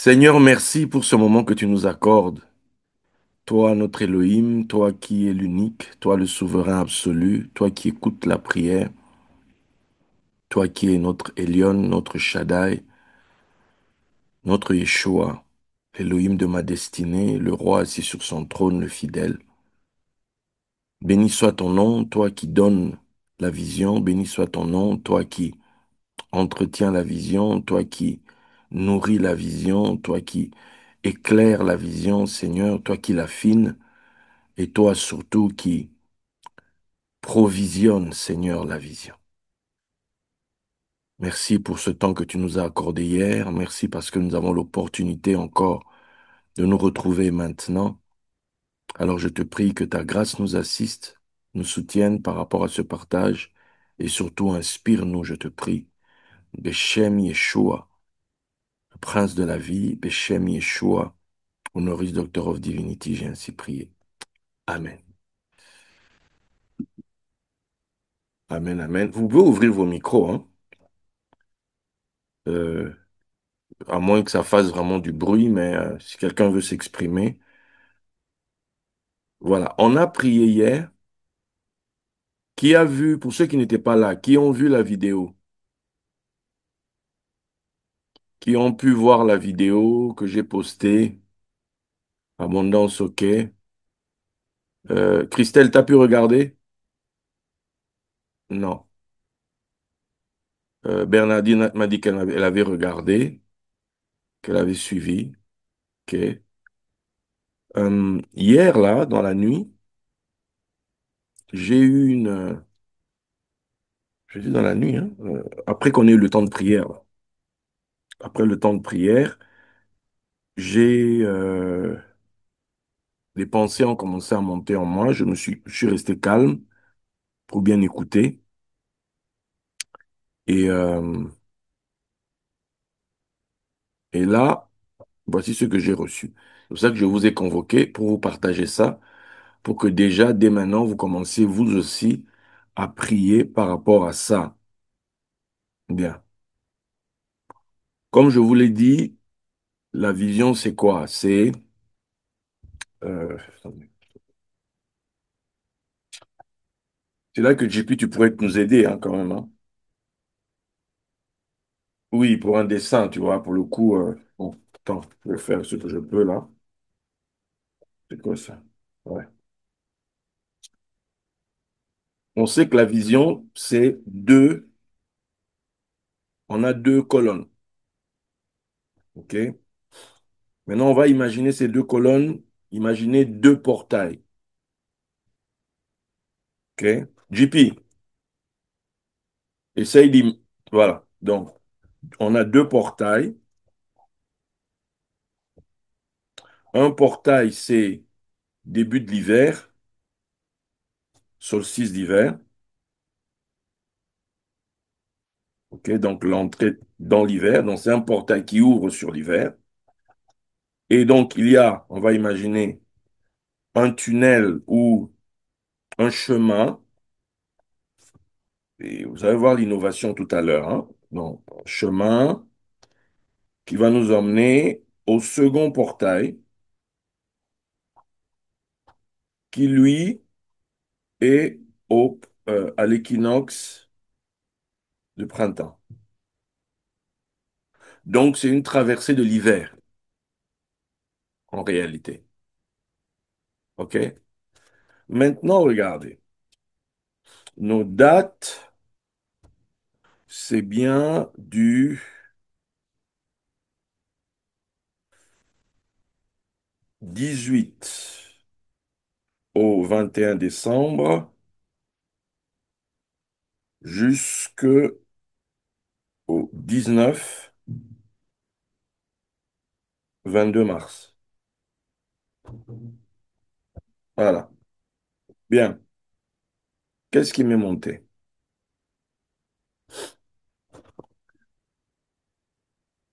Seigneur, merci pour ce moment que tu nous accordes. Toi, notre Elohim, toi qui es l'unique, toi le souverain absolu, toi qui écoutes la prière, toi qui es notre Elion, notre Shaddai, notre Yeshua, l'Elohim de ma destinée, le roi assis sur son trône, le fidèle. Béni soit ton nom, toi qui donnes la vision, béni soit ton nom, toi qui entretiens la vision, toi qui nourris la vision, toi qui éclaires la vision, Seigneur, toi qui l'affines. Et toi surtout qui provisionne, Seigneur, la vision. Merci pour ce temps que tu nous as accordé hier. Merci parce que nous avons l'opportunité encore de nous retrouver maintenant. Alors je te prie que ta grâce nous assiste, nous soutienne par rapport à ce partage et surtout inspire-nous, je te prie. Beshem Yeshua, le prince de la vie, Beshem Yeshua, honoris Doctor of Divinity, j'ai ainsi prié. Amen. Amen, amen. Vous pouvez ouvrir vos micros, hein. Euh, à moins que ça fasse vraiment du bruit, mais si quelqu'un veut s'exprimer. Voilà, on a prié hier. Qui a vu, pour ceux qui n'étaient pas là, qui ont vu la vidéo, qui ont pu voir la vidéo que j'ai postée, Abondance OK. Christelle, t'as pu regarder? Non. Bernardine m'a dit elle avait regardé, qu'elle avait suivi. OK. Hier, là, dans la nuit, j'ai eu je dis dans la nuit, hein, après qu'on ait eu le temps de prière, là. Après le temps de prière, j'ai les pensées ont commencé à monter en moi. Je suis resté calme pour bien écouter. Et, euh, et là, voici ce que j'ai reçu. C'est pour ça que je vous ai convoqué pour vous partager ça, pour que déjà, dès maintenant, vous commenciez vous aussi à prier par rapport à ça. Bien. Comme je vous l'ai dit, la vision, c'est quoi? Attendez. C'est là que JP, tu pourrais nous aider, hein, quand même, hein. Oui, pour un dessin, tu vois, pour le coup. Bon, attends, je vais faire ce que je peux là. C'est quoi ça? Ouais. On sait que la vision, c'est deux, on a deux colonnes. OK? Maintenant, on va imaginer ces deux colonnes, imaginer deux portails. OK? JP, essaye d'im... Voilà. Donc, on a deux portails. Un portail, c'est début de l'hiver, solstice d'hiver. OK? Donc, l'entrée dans l'hiver. Donc, c'est un portail qui ouvre sur l'hiver. Et donc, il y a, on va imaginer, un tunnel ou un chemin. Et vous allez voir l'innovation tout à l'heure, hein. Donc, chemin qui va nous emmener au second portail qui, lui, est à l'équinoxe de printemps. Donc, c'est une traversée de l'hiver, en réalité. OK? Maintenant, regardez. Nos dates, c'est bien du 18 au 21 décembre jusqu'au 19, 22 mars. Voilà. Bien. Qu'est-ce qui m'est monté?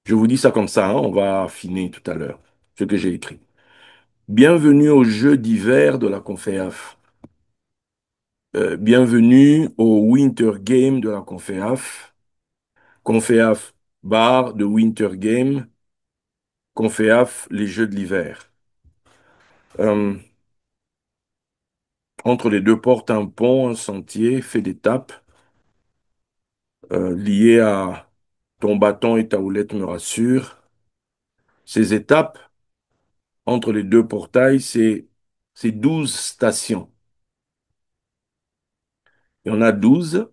Je vous dis ça comme ça, hein, on va affiner tout à l'heure ce que j'ai écrit. Bienvenue au jeu d'hiver de la Conféaf. Bienvenue au Winter Game de la Conféaf. Conféaf bar de Winter Game. Conféaf, les Jeux de l'hiver. Euh, Entre les deux portes, un pont, un sentier fait d'étapes liées à ton bâton et ta houlette me rassure. Ces étapes, entre les deux portails, c'est 12 stations. Il y en a 12.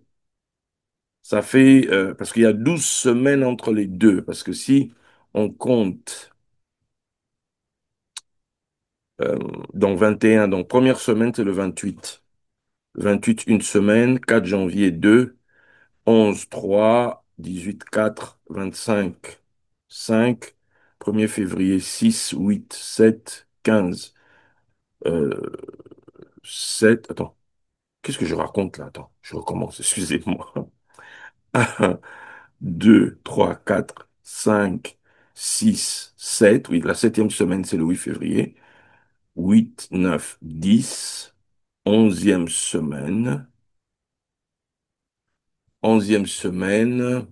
Ça fait, parce qu'il y a 12 semaines entre les deux. Parce que si on compte, euh, donc 21, donc première semaine, c'est le 28. 28, une semaine, 4 janvier, 2, 11, 3, 18, 4, 25, 5, 1er février, 6, 8, 7, 15, euh, 7, attends, qu'est-ce que je raconte là? Attends, je recommence, excusez-moi. 1, 2, 3, 4, 5, 6, 7, oui, la septième semaine, c'est le 8 février. 8, 9, 10, 11e semaine, 11e semaine,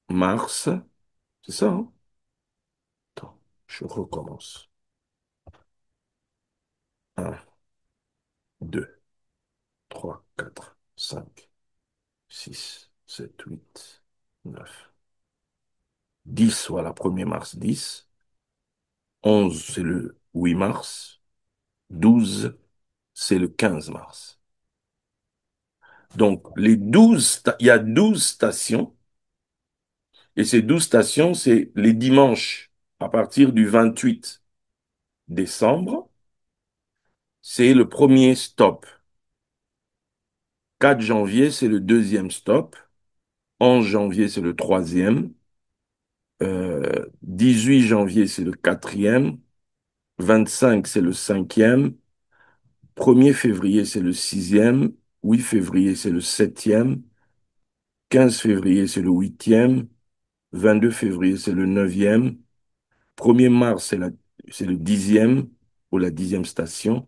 mars, c'est ça, hein? Attends, je recommence. 1, 2, 3, 4, 5, 6, 7, 8, 9, 10, voilà, 1er mars, 10. 11, c'est le 8 mars. 12, c'est le 15 mars. Donc, il y a 12 stations, et ces 12 stations, c'est les dimanches à partir du 28 décembre, c'est le premier stop. 4 janvier, c'est le deuxième stop. 11 janvier, c'est le troisième. 18 janvier, c'est le quatrième. 25, c'est le cinquième. 1er février, c'est le sixième. 8 février, c'est le septième. 15 février, c'est le huitième. 22 février, c'est le neuvième. 1er mars, c'est le dixième ou la dixième station.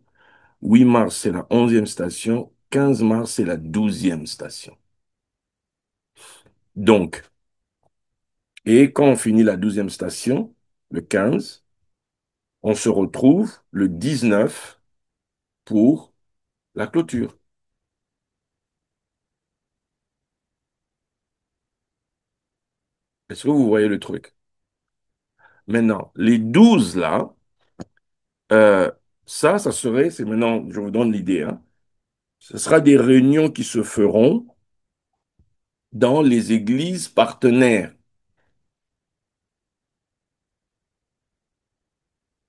8 mars, c'est la 11e station. 15 mars, c'est la 12e station. Donc, et quand on finit la 12e station, le 15, on se retrouve le 19 pour la clôture. Est-ce que vous voyez le truc? Maintenant, les 12 là, euh, ça serait, c'est maintenant, je vous donne l'idée, hein, ce sera des réunions qui se feront dans les églises partenaires.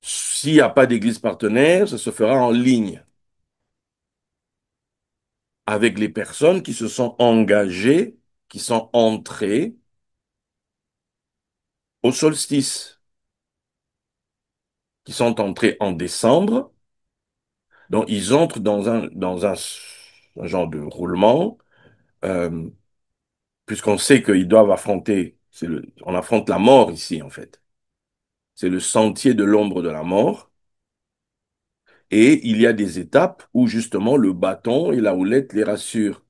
S'il n'y a pas d'église partenaire, ça se fera en ligne avec les personnes qui se sont engagées, qui sont entrées au solstice, qui sont entrées en décembre. Donc, ils entrent un genre de roulement, euh, puisqu'on sait qu'ils doivent affronter, on affronte la mort ici, en fait. C'est le sentier de l'ombre de la mort. Et il y a des étapes où, justement, le bâton et la houlette les rassurent.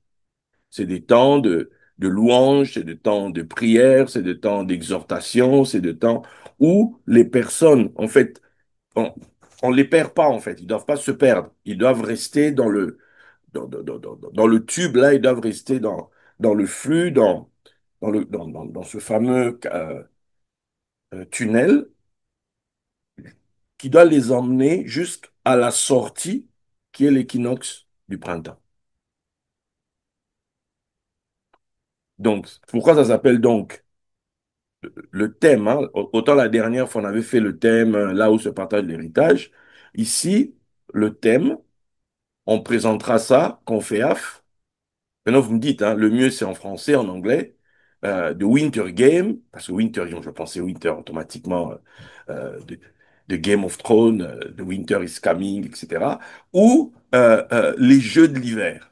C'est des temps de louange, c'est des temps de prière, c'est des temps d'exhortation, c'est des temps où les personnes, en fait, on les perd pas, en fait. Ils doivent pas se perdre. Ils doivent rester dans le tube, là, ils doivent rester dans le flux, dans ce fameux tunnel qui doit les emmener jusqu'à la sortie qui est l'équinoxe du printemps. Donc, pourquoi ça s'appelle donc le thème, hein? Autant la dernière fois on avait fait le thème là où se partage l'héritage. Ici, le thème, on présentera ça, Conféaf. Maintenant, vous me dites, hein, le mieux c'est en français, en anglais, The Winter Game, parce que Winter, je pensais Winter automatiquement, de Game of Thrones, The Winter is Coming, etc. Ou les Jeux de l'hiver.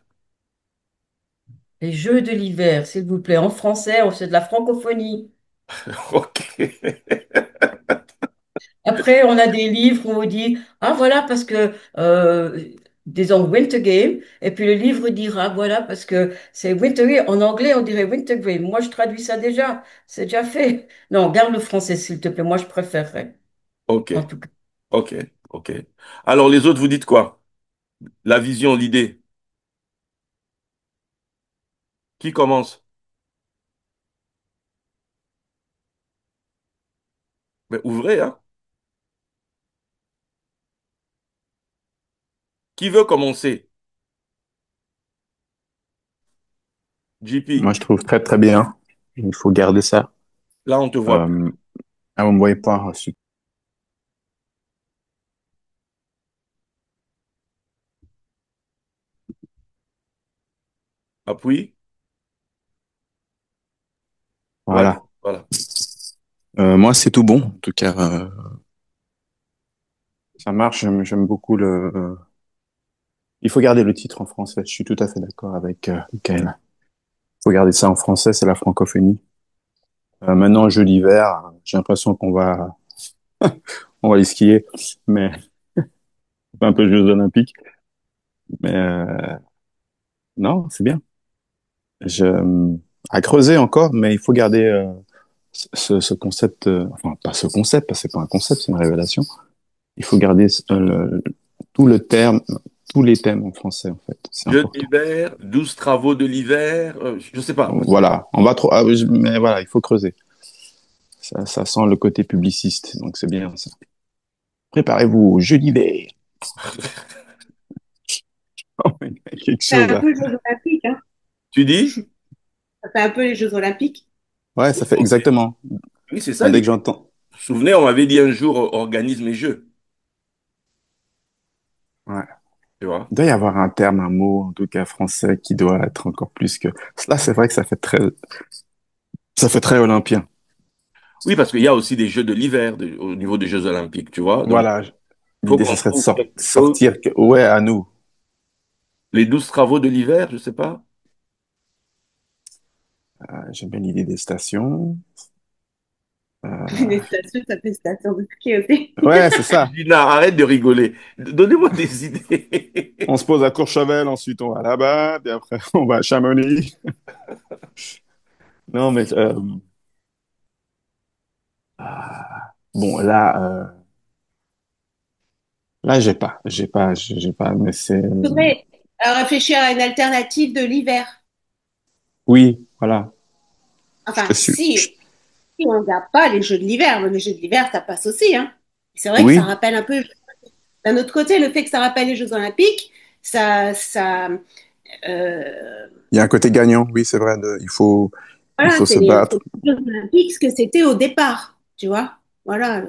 Les Jeux de l'hiver, s'il vous plaît. En français, on fait de la francophonie. Ok. Après, on a des livres où on dit, ah voilà, parce que disons Winter Game, et puis le livre dira, voilà, parce que c'est Winter Game. En anglais, on dirait Winter Game. Moi, je traduis ça déjà. C'est déjà fait. Non, garde le français, s'il te plaît. Moi, je préférerais, Ok, en tout cas. ok, ok. Alors les autres, vous dites quoi? La vision, l'idée. Qui commence? Mais ouvrez, hein? Qui veut commencer? JP, Moi, je trouve très très bien. Il faut garder ça. là on te voit plus. Euh, vous me voyez pas. Appuie. Voilà, Voilà. voilà. Moi, c'est tout bon. En tout cas, ça marche. J'aime beaucoup le. Il faut garder le titre en français. Je suis tout à fait d'accord avec Michael. Il faut garder ça en français. C'est la francophonie. Maintenant, jeu d'hiver, j'ai l'impression on va aller skier, mais c'est un peu Jeux Olympiques. Mais non, c'est bien. Je, à creuser encore, mais il faut garder ce concept. Enfin, pas ce concept, parce que c'est pas un concept, c'est une révélation. Il faut garder tout le terme, tous les thèmes en français, en fait. C'est Jeu important. d'hiver, 12 travaux de l'hiver, je sais pas. Voilà, on va trop, mais voilà, il faut creuser. Ça sent le côté publiciste, donc c'est bien ça. Préparez-vous au jeu d'hiver. Quelque C'est chose un à. peu les Jeux Olympiques, hein. Tu dis? Ça fait un peu les Jeux Olympiques. Ouais, Oui, ça fait exactement. oui, c'est ça Dès que l'idée. j'entends. Vous vous souvenez, on m'avait dit un jour, organisme et jeux, Ouais. tu vois? Il doit y avoir un terme, un mot, en tout cas français, qui doit être encore plus que. Là, c'est vrai que ça fait très olympien. Oui, parce qu'il y a aussi des jeux de l'hiver au niveau des Jeux Olympiques, tu vois? Donc, Voilà. il faut L'idée, qu'on ce serait de trouve quelque chose. sortir, ouais, à nous. Les 12 travaux de l'hiver, je sais pas. J'aime bien l'idée des stations. Les stations, ça fait station de ski aussi. Ouais, c'est ça. Gina, arrête de rigoler. Donnez-moi des idées. On se pose à Courchevel, ensuite on va là-bas, puis après on va à Chamonix. Non, mais bon, là, j'ai pas, mais c'est, Il faudrait réfléchir à une alternative de l'hiver. oui, voilà. Enfin, Je suis, je- si on ne regarde pas les Jeux de l'hiver, mais les Jeux de l'hiver, ça passe aussi, hein. C'est vrai que ça oui, rappelle un peu. D'un autre côté, le fait que ça rappelle les Jeux Olympiques, ça, euh, il y a un côté gagnant, oui, c'est vrai. Il voilà, faut se c'est battre. les Jeux Olympiques ce que c'était au départ, tu vois. Voilà,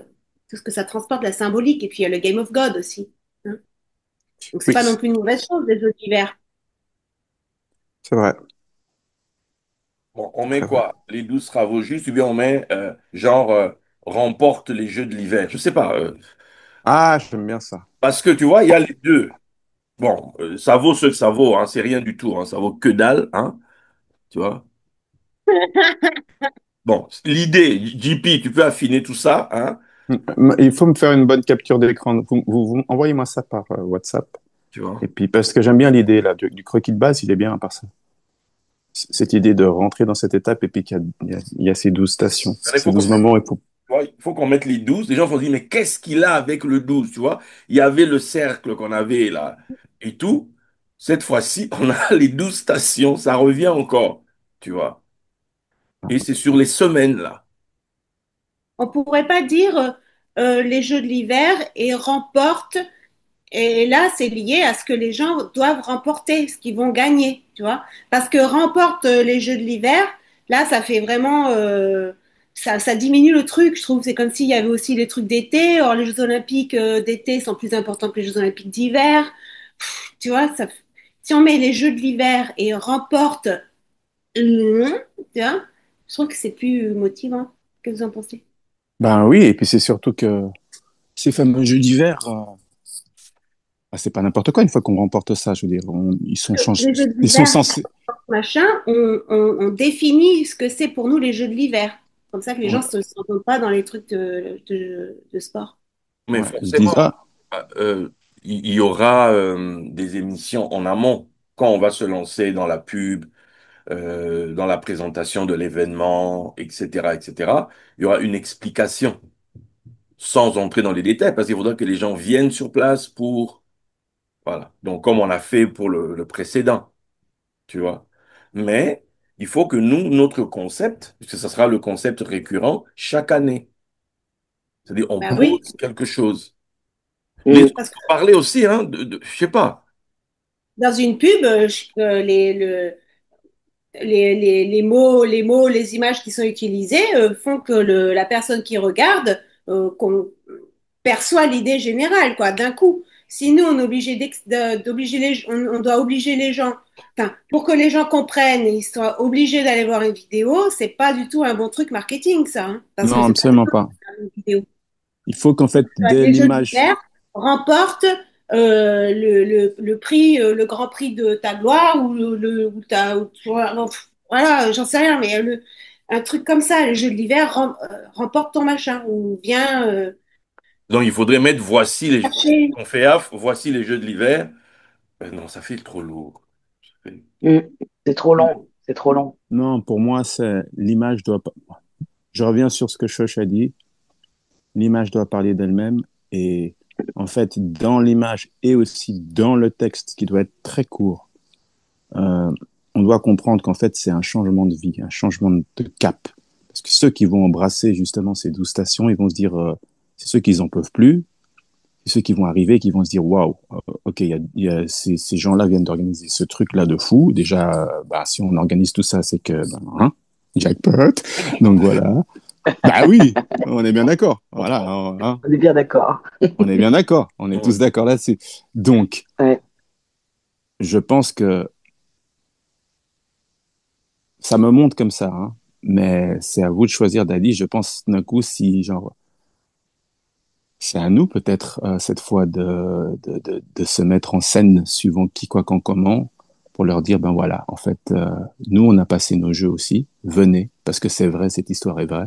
tout ce que ça transporte, la symbolique, et puis il y a le Game of God aussi, hein. Donc c'est Oui, pas non plus une mauvaise chose, les Jeux d'hiver. c'est vrai, Bon, on met très vrai. quoi? Les 12 travaux justes, ou bien on met genre remporte les Jeux de l'hiver. Je sais pas. Ah, j'aime bien ça. Parce que tu vois, il y a les deux. Bon, ça vaut ce que ça vaut, hein, c'est rien du tout, hein, ça vaut que dalle, hein, tu vois. Bon, l'idée, JP, tu peux affiner tout ça, hein, Il faut me faire une bonne capture d'écran. Envoyez-moi ça par WhatsApp. tu vois. Et puis, parce que j'aime bien l'idée là du croquis de base, il est bien par ça. Cette idée de rentrer dans cette étape et puis qu'il y a ces 12 stations, Il ces faut qu'on 12 mette, moments, tu vois, il faut qu'on mette les 12. Les gens vont se dire, mais qu'est-ce qu'il a avec le 12, tu vois? Il y avait le cercle qu'on avait là et tout. Cette fois-ci, on a les 12 stations, ça revient encore, tu vois. Et c'est sur les semaines là. On pourrait pas dire les Jeux de l'hiver et remporte. Et là, c'est lié à ce que les gens doivent remporter, ce qu'ils vont gagner, tu vois. Parce que remporte les Jeux de l'hiver, là, ça fait vraiment, ça diminue le truc, je trouve. C'est comme s'il y avait aussi les trucs d'été. Or, les Jeux Olympiques d'été sont plus importants que les Jeux Olympiques d'hiver. Tu vois, si on met les Jeux de l'hiver et remporte, tu vois, je trouve que c'est plus motivant. Qu'est-ce que vous en pensez? ben oui, et puis c'est surtout que ces fameux jeux d'hiver, bah, c'est pas n'importe quoi une fois qu'on remporte ça. Je veux dire, Les Jeux ils sont d'hiver, censés. machin, on définit ce que c'est pour nous les jeux de l'hiver. Comme ça que les gens Ouais, ne se sentent pas dans les trucs de sport. Mais ouais, ils disent forcément, ah, euh, il y aura des émissions en amont quand on va se lancer dans la pub, dans la présentation de l'événement, etc., etc. Il y aura une explication sans entrer dans les détails parce qu'il faudra que les gens viennent sur place pour, voilà. Donc, comme on a fait pour le précédent, tu vois. Mais il faut que nous, notre concept, puisque ce sera le concept récurrent chaque année, c'est-à-dire on Bah oui, pose quelque chose. Les Mm. autres parce que ont parlé aussi, hein, je sais pas. dans une pub, les mots, les images qui sont utilisées font que la personne qui regarde qu'on perçoit l'idée générale, quoi, d'un coup. Si nous, on est obligé d'obliger on doit obliger les gens, enfin, pour que les gens comprennent, ils soient obligés d'aller voir une vidéo, c'est pas du tout un bon truc marketing, ça, hein, parce que Non, c'est pas absolument pas. une vidéo. Il faut qu'en fait, dès Les Jeux l'image, d'hiver remportent le prix, le grand prix de ta gloire ou voilà, j'en sais rien, mais un truc comme ça, les Jeux de l'hiver remporte ton machin ou vient Donc il faudrait mettre voici les, chercher. on fait AF, voici les jeux de l'hiver. Non, ça fait trop lourd. Ça fait- Mm. C'est trop long. C'est trop long. non, pour moi, c'est l'image doit pas. Je reviens sur ce que Shosh a dit. L'image doit parler d'elle-même et en fait, dans l'image et aussi dans le texte qui doit être très court, euh, on doit comprendre qu'en fait, c'est un changement de vie, un changement de cap. Parce que ceux qui vont embrasser justement ces 12 stations, ils vont se dire, c'est ceux qui en peuvent plus, c'est ceux qui vont arriver, qui vont se dire, waouh, ok, ces gens-là viennent d'organiser ce truc-là de fou. Déjà, bah, si on organise tout ça, c'est que, ben, hein, jackpot. Donc voilà. Bah oui, on est bien d'accord. Voilà, hein, On est bien d'accord. on est bien d'accord. On est tous d'accord là-dessus. Donc, Ouais. je pense que ça me monte comme ça, hein, mais c'est à vous de choisir, Dali. Je pense d'un coup si, genre, c'est à nous peut-être cette fois de se mettre en scène suivant qui, quoi, quand, comment, pour leur dire, ben voilà, en fait, nous, on a passé nos jeux aussi. Venez, parce que c'est vrai, cette histoire est vraie.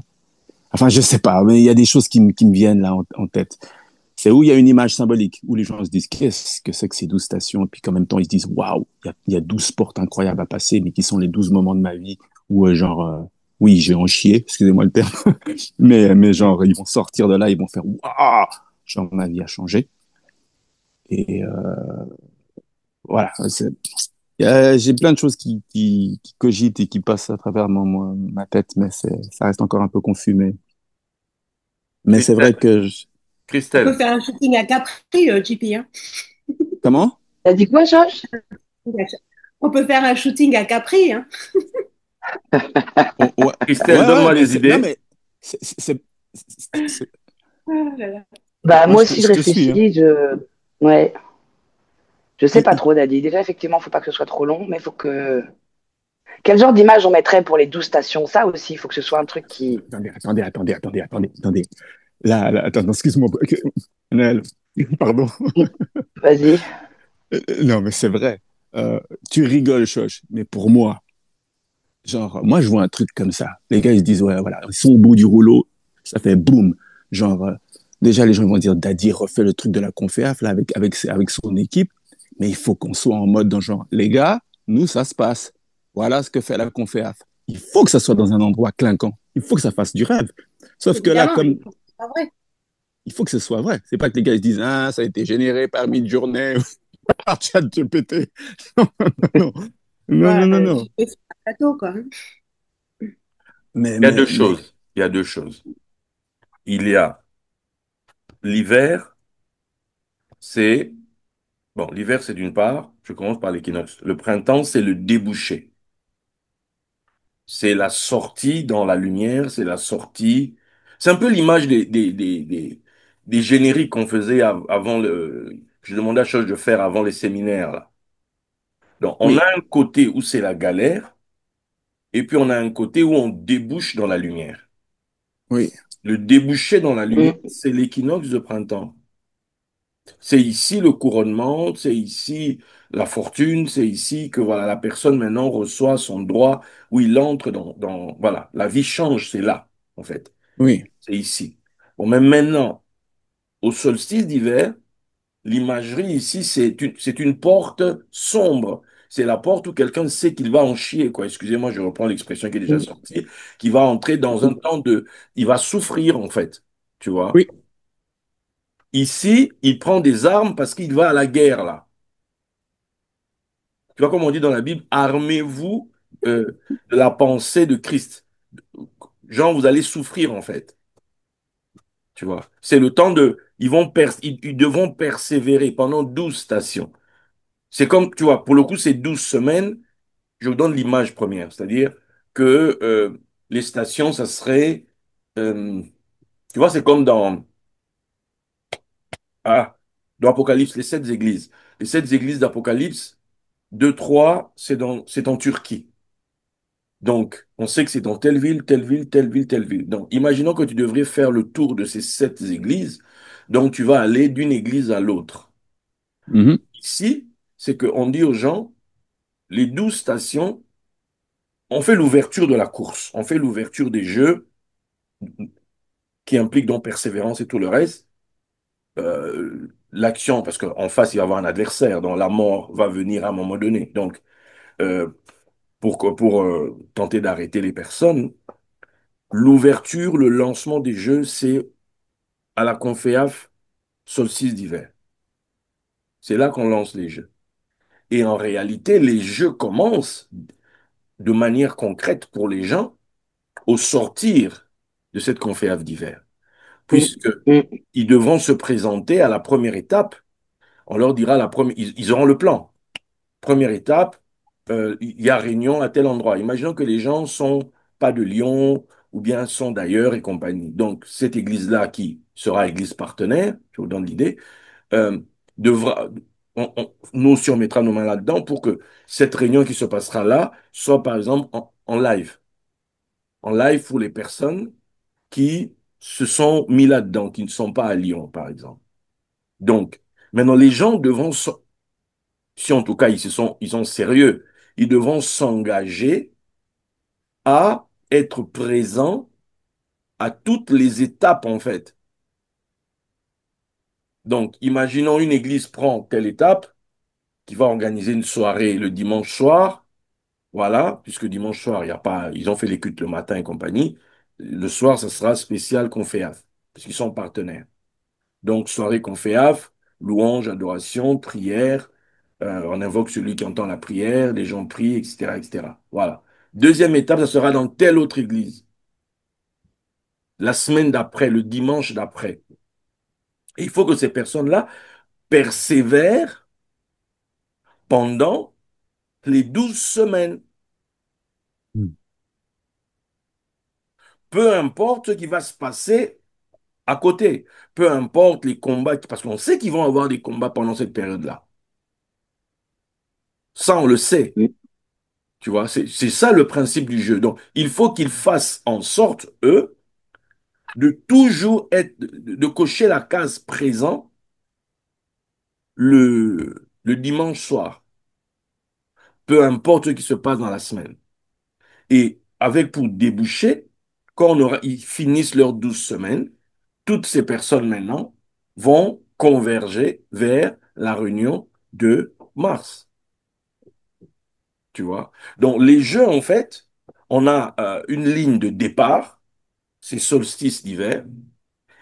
Enfin, je sais pas, mais il y a des choses qui me viennent là en tête. C'est où il y a une image symbolique, où les gens se disent qu'est-ce que c'est que ces 12 stations, et puis qu'en même temps ils se disent waouh, il y a 12 portes incroyables à passer, mais qui sont les 12 moments de ma vie où oui, je vais en chier, excusez-moi le terme, mais genre ils vont sortir de là, ils vont faire waouh, genre ma vie a changé. Et voilà, j'ai plein de choses qui cogitent et qui passent à travers ma tête, mais ça reste encore un peu confus, mais c'est vrai Christelle, que On peut Christelle, faire un shooting à Capri, JP, hein. comment? T'as dit quoi, Josh? On peut faire un shooting à Capri, hein. Ouais, Christelle, ouais, donne-moi des non, idées. mais c'est, c'est, c'est- Ah là là. Bah, moi, moi aussi, je je te suis, hein. réfléchis. Ouais. Je sais Et- pas trop, Daddy. Déjà, effectivement, faut pas que ce soit trop long, mais faut que. Quel genre d'image on mettrait pour les 12 stations? Ça aussi, il faut que ce soit un truc qui. attendez. Là, attends, excuse-moi. Naël, pardon. Vas-y. Non, mais c'est vrai. Euh, tu rigoles, Choche, mais pour moi, genre, moi, je vois un truc comme ça. Les gars, ils se disent, ouais, voilà, ils sont au bout du rouleau, ça fait boum. Genre, déjà, les gens vont dire, Daddy refait le truc de la conféaf, là, avec son équipe, mais il faut qu'on soit en mode, dans genre, les gars, nous, ça se passe. Voilà ce que fait la conféaf. Il faut que ça soit dans un endroit clinquant. Il faut que ça fasse du rêve. Sauf que là, Évidemment, mais comme c'est pas vrai. il faut que ce soit vrai. C'est pas que les gars ils se disent ah ça a été généré par Midjourney par ChatGPT. Non, non, non, Ouais, non, JP, non. c'est un plateau, quoi, hein. Mais Il y a deux mais mais choses. Il y a deux choses. Il y a l'hiver, c'est... Bon, l'hiver, c'est d'une part, je commence par l'équinoxe. Le printemps, c'est le débouché. C'est la sortie dans la lumière, c'est la sortie. C'est un peu l'image des génériques qu'on faisait avant le. Je demandais à chose de faire avant les séminaires, là. Donc, on a oui, un côté où c'est la galère, et puis on a un côté où on débouche dans la lumière. oui, Le débouché dans la lumière, Mm. c'est l'équinoxe de printemps. C'est ici le couronnement, c'est ici la fortune, c'est ici que voilà, la personne maintenant reçoit son droit, où il entre voilà, la vie change, c'est là, en fait. oui, C'est ici. Bon, mais maintenant, au solstice d'hiver, l'imagerie ici, c'est une porte sombre. C'est la porte où quelqu'un sait qu'il va en chier, quoi. Excusez-moi, je reprends l'expression qui est déjà sortie, qui va entrer dans un temps de... Il va souffrir, en fait, tu vois. Oui. Ici, il prend des armes parce qu'il va à la guerre, là. Tu vois, comme on dit dans la Bible, armez-vous de la pensée de Christ. Genre, vous allez souffrir, en fait. Tu vois. C'est le temps de... ils devront persévérer pendant 12 stations. C'est comme, tu vois, pour le coup, c'est 12 semaines. Je vous donne l'image première. C'est-à-dire que les stations, ça serait... euh, tu vois, c'est comme ah, dans Apocalypse, les 7 églises. Les 7 églises d'Apocalypse, 2, 3, c'est en Turquie. Donc, on sait que c'est dans telle ville, telle ville, telle ville, telle ville. Donc, imaginons que tu devrais faire le tour de ces 7 églises. Donc, tu vas aller d'une église à l'autre. Mhm. Ici, c'est qu'on dit aux gens, les 12 stations, on fait l'ouverture de la course, on fait l'ouverture des jeux qui impliquent donc persévérance et tout le reste. L'action, parce qu'en face, il va y avoir un adversaire, donc la mort va venir à un moment donné. Donc, euh, pour tenter d'arrêter les personnes, l'ouverture, le lancement des jeux, c'est à la Conféaf solstice d'hiver. C'est là qu'on lance les jeux. Et en réalité, les jeux commencent de manière concrète pour les gens au sortir de cette conférence d'hiver, Mm, puisque mm, ils devront se présenter à la première étape. On leur dira la première, ils auront le plan. Première étape, il y a réunion à tel endroit. Imaginons que les gens sont pas de Lyon ou bien sont d'ailleurs et compagnie. Donc cette église-là qui sera église partenaire, je vous donne l'idée, euh, devra, nous aussi on mettra nos mains là-dedans pour que cette réunion qui se passera là soit par exemple en live pour les personnes qui se sont mis là-dedans, qui ne sont pas à Lyon, par exemple. Donc, maintenant, les gens devront, si en tout cas ils sont sérieux, ils devront s'engager à être présents à toutes les étapes, en fait. Donc, imaginons une église prend telle étape, qui va organiser une soirée le dimanche soir, voilà, puisque dimanche soir, il y a pas, ils ont fait les cultes le matin et compagnie. Le soir, ça sera spécial conféaf, parce qu'ils sont partenaires. Donc, soirée conféaf, louange, adoration, prière. On invoque celui qui entend la prière, les gens prient, etc., etc. Voilà. Deuxième étape, ça sera dans telle autre église. La semaine d'après, le dimanche d'après. Et il faut que ces personnes-là persévèrent pendant les 12 semaines. Peu importe ce qui va se passer à côté. Peu importe les combats, parce qu'on sait qu'ils vont avoir des combats pendant cette période-là. Ça, on le sait. mm. Tu vois, c'est ça le principe du jeu. Donc, il faut qu'ils fassent en sorte, eux, de toujours être, de cocher la case présent le dimanche soir, peu importe ce qui se passe dans la semaine. Et avec pour déboucher, quand ils finissent leurs 12 semaines, toutes ces personnes maintenant vont converger vers la réunion de mars. Tu vois? Donc, les jeux, en fait, on a une ligne de départ, c'est solstice d'hiver,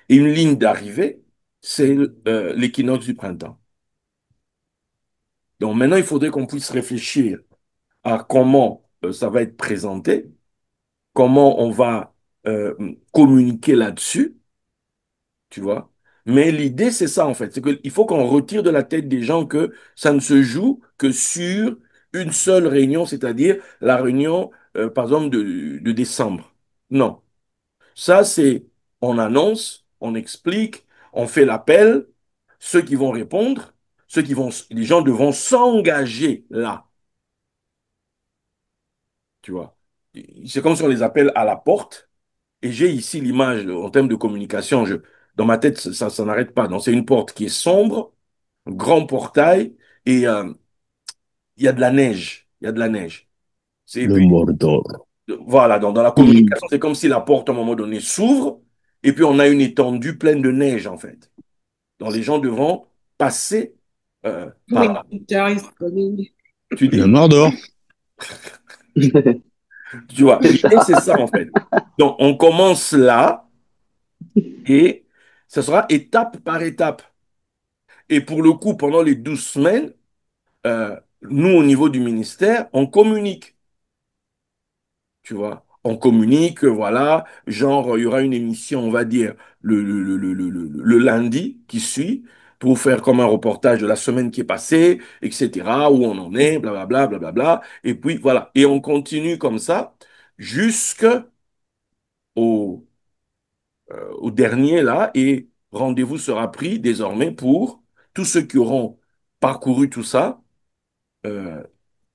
et une ligne d'arrivée, c'est l'équinoxe du printemps. Donc maintenant, il faudrait qu'on puisse réfléchir à comment ça va être présenté, comment on va euh, communiquer là-dessus, tu vois. Mais l'idée, c'est ça, en fait. C'est qu'il faut qu'on retire de la tête des gens que ça ne se joue que sur une seule réunion, c'est-à-dire la réunion, par exemple, de décembre. Non. Ça, c'est, on annonce, on explique, on fait l'appel, ceux qui vont répondre, les gens devront s'engager là, tu vois. C'est comme si on les appelle à la porte, et j'ai ici l'image en termes de communication, dans ma tête, ça n'arrête pas. Donc, c'est une porte qui est sombre, un grand portail, et il y a de la neige, il y a de la neige. Et Le puis, Mordor. voilà, dans la communication, c'est comme si la porte, à un moment donné, s'ouvre, et puis on a une étendue pleine de neige, en fait. Donc les gens devront passer par là. Winter is coming. Tu Le dis? Mordor. Tu vois, C'est l'idée, ça. c'est ça, en fait. Donc, on commence là et ce sera étape par étape. Et pour le coup, pendant les 12 semaines, nous, au niveau du ministère, on communique. Tu vois. On communique, voilà, genre, il y aura une émission, on va dire, le lundi qui suit, pour faire comme un reportage de la semaine qui est passée, etc., où on en est, blablabla, blablabla. Et puis, voilà. Et on continue comme ça jusqu'au au dernier, là, et rendez-vous sera pris désormais pour tous ceux qui auront parcouru tout ça. euh,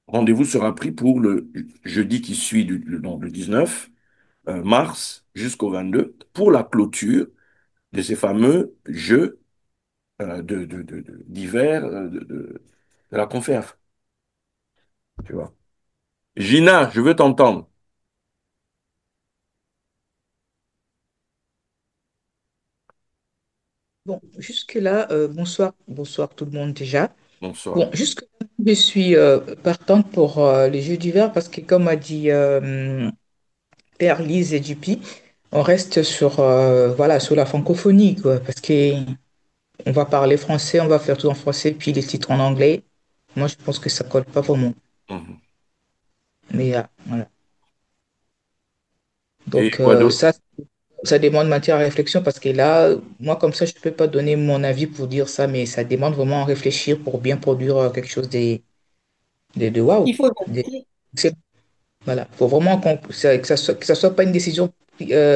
Rendez-vous sera pris pour le jeudi qui suit, donc le 19 mars jusqu'au 22 pour la clôture de ces fameux jeux d'hiver de la conférence. Tu vois. Gina, je veux t'entendre. Bon, jusque-là, bonsoir, bonsoir tout le monde déjà. Bon, Bonsoir. jusque-là, je suis partante pour les Jeux d'hiver parce que, comme a dit Père Lise et Dupuis, on reste sur, voilà, sur la francophonie, quoi, parce que on va parler français, on va faire tout en français, puis les titres en anglais. Moi, je pense que ça colle pas vraiment. Mhm. Mais voilà. Et Donc, quoi d'autre? ça demande matière à réflexion parce que là, moi, comme ça, je ne peux pas donner mon avis pour dire ça, mais ça demande vraiment à réfléchir pour bien produire quelque chose de waouh. Il faut Des- vérifier. c'est- Voilà. Faut vraiment que ça soit pas une décision,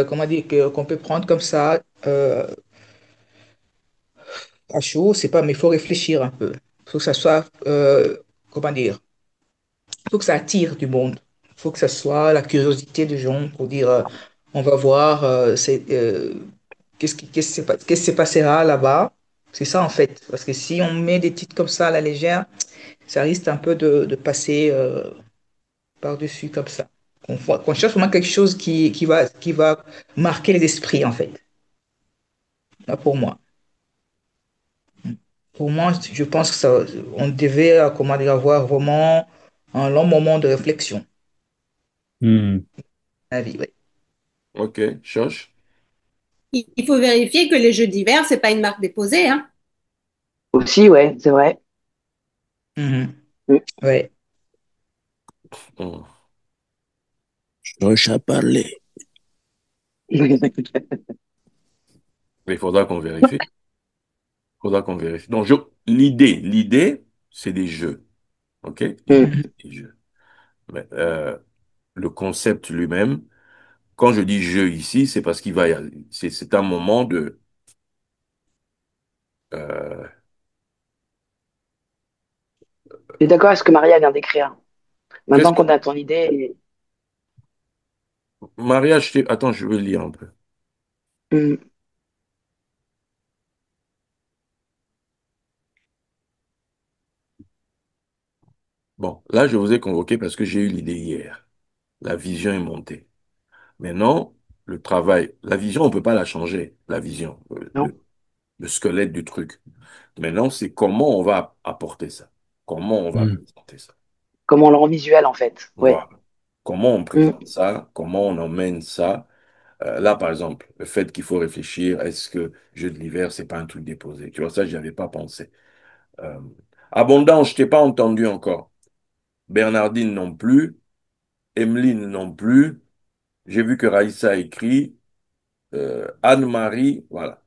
comment dire, qu'on peut prendre comme ça, à chaud, c'est pas, mais il faut réfléchir un peu. Il faut que ça soit, comment dire, il faut que ça attire du monde. Il faut que ça soit la curiosité des gens pour dire, on va voir, qu'est-ce qui se passera là-bas. C'est ça en fait. Parce que si on met des titres comme ça à la légère, ça risque un peu de passer par-dessus comme ça. Qu'on cherche vraiment quelque chose qui va marquer les esprits en fait. Là, pour moi. Pour moi, je pense que ça, on devait, comment dire, avoir vraiment un long moment de réflexion. Hmm. À la vie, ouais. Ok, Choche. Il faut vérifier que les jeux d'hiver, c'est pas une marque déposée, hein. Aussi, ouais, c'est vrai. Mhm. Mm. Ouais. Mhm. Cherche à parler. Il faudra qu'on vérifie. Faudra qu'on vérifie. Donc, l'idée, c'est des jeux. OK? L'idée, Mm. Mhm. c'est des jeux. Mais, le concept lui-même, quand je dis jeu ici, c'est parce qu'il va y aller. C'est un moment de. euh, T'es d'accord avec ce que Maria vient d'écrire? Qu'est-ce Maintenant que. qu'on a ton idée. Mariage, attends, je veux lire un peu. Mm. Bon, là, je vous ai convoqué parce que j'ai eu l'idée hier. La vision est montée. Maintenant, le travail, la vision, on ne peut pas la changer, la vision, Non? le squelette du truc. Maintenant, c'est comment on va apporter ça. Comment on va Hmm. présenter ça. Comment on le rend visuel, en fait. Ouais. Voilà. Comment on Mm. présente ça, comment on emmène ça. Là, par exemple, le fait qu'il faut réfléchir, est-ce que jeu de l'hiver, c'est pas un truc déposé? Tu vois, ça, j'y avais pas pensé. Euh, Abondance, je t'ai pas entendu encore. Bernardine non plus. Emeline non plus. J'ai vu que Raïssa a écrit. Anne-Marie, voilà.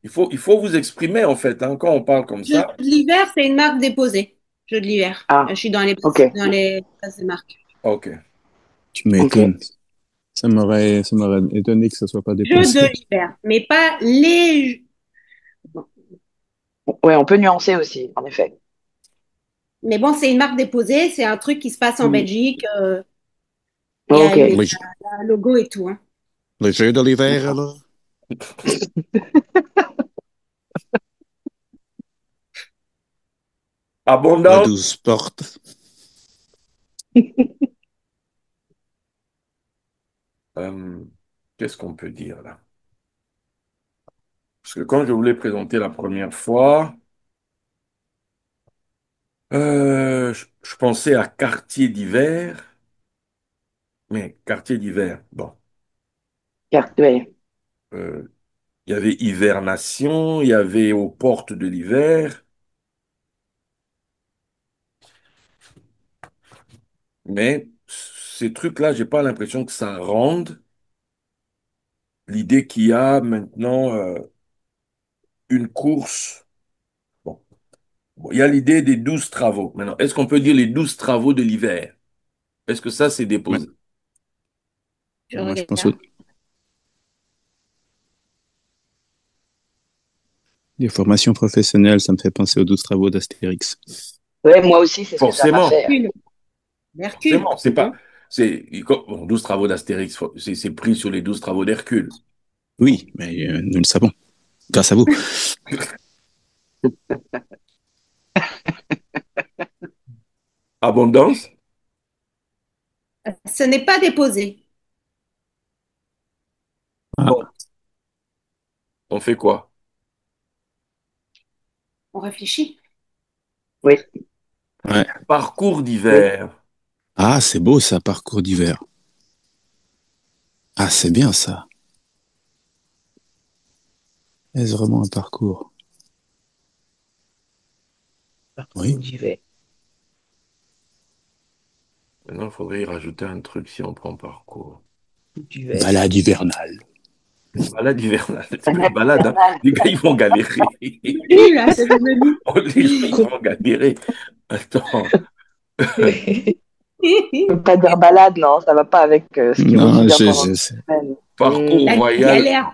Il faut vous exprimer, en fait, hein, quand on parle comme Jeux ça. de l'hiver, c'est une marque déposée. Jeux de l'hiver. Je Ah, suis ok, dans les bases des marques. OK. Tu ok. m'étonnes. Ça m'aurait étonné que ça soit pas Jeux de déposé. l'hiver, mais pas les. Ouais, on peut nuancer aussi, en effet. Mais bon, c'est une marque déposée, c'est un truc qui se passe en Mm. Belgique. Ok. Il y Les, a un logo et tout, hein. les jeux de l'hiver, alors? La Abondance, 12 portes. euh, qu'est-ce qu'on peut dire là? Parce que quand je voulais présenter la première fois, Je pensais à quartier d'hiver, mais quartier d'hiver, bon. Ouais. euh, il y avait hivernation, il y avait aux portes de l'hiver, mais ces trucs-là, j'ai pas l'impression que ça rende l'idée qu'il y a maintenant une course. Bon, Bon, il y a l'idée des 12 travaux. Maintenant, est-ce qu'on peut dire les 12 travaux de l'hiver? Est-ce que ça, c'est Ouais. déposé? Je Moi, je pense aux regarde. des formations professionnelles, ça me fait penser aux 12 travaux d'Astérix. Ouais, moi aussi, c'est ce que ça m'a Forcément, fait. Hercule. Hercule. forcément. C'est pas. Non. C'est bon, 12 travaux d'Astérix, c'est pris sur les 12 travaux d'Hercule. Oui, mais nous le savons, grâce à vous. Abondance? Ce n'est pas déposé. Ah, Bon, on fait quoi? On réfléchit. Oui, ouais. Parcours oui. d'hiver. Ah, c'est beau ça, parcours d'hiver. Ah, c'est bien ça. Est-ce vraiment un parcours? Parcours Oui. d'hiver. Maintenant, il faudrait y rajouter un truc si on prend parcours. D'hiver. Balade hivernale. Une balade hivernale. C'est plus une balade, hein. Les gars, ils vont galérer. Oui, là, c'est devenu. Les gens, ils vont galérer. Attends. Je peux pas dire balade, non, ça va pas avec ce qui roule si Non, bien pendant une sais. semaine. Parcours La royal. galère.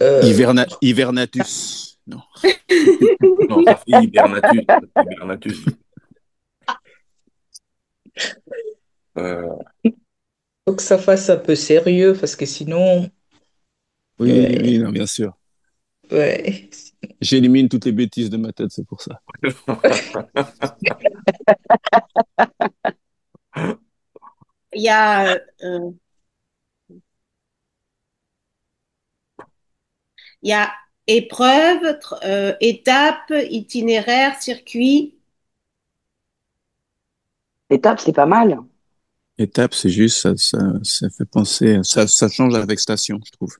Euh, Hivernatus. Non. Non, ça fait hibernatus. Ça fait hibernatus. Euh, faut que ça fasse un peu sérieux parce que sinon, Oui, ouais, non, bien sûr. ouais. J'élimine toutes les bêtises de ma tête, c'est pour ça. Il y a, il y a épreuve, étape, itinéraire, circuit. L'étape, c'est pas mal. Étape, c'est juste, ça fait penser, ça change avec station, je trouve.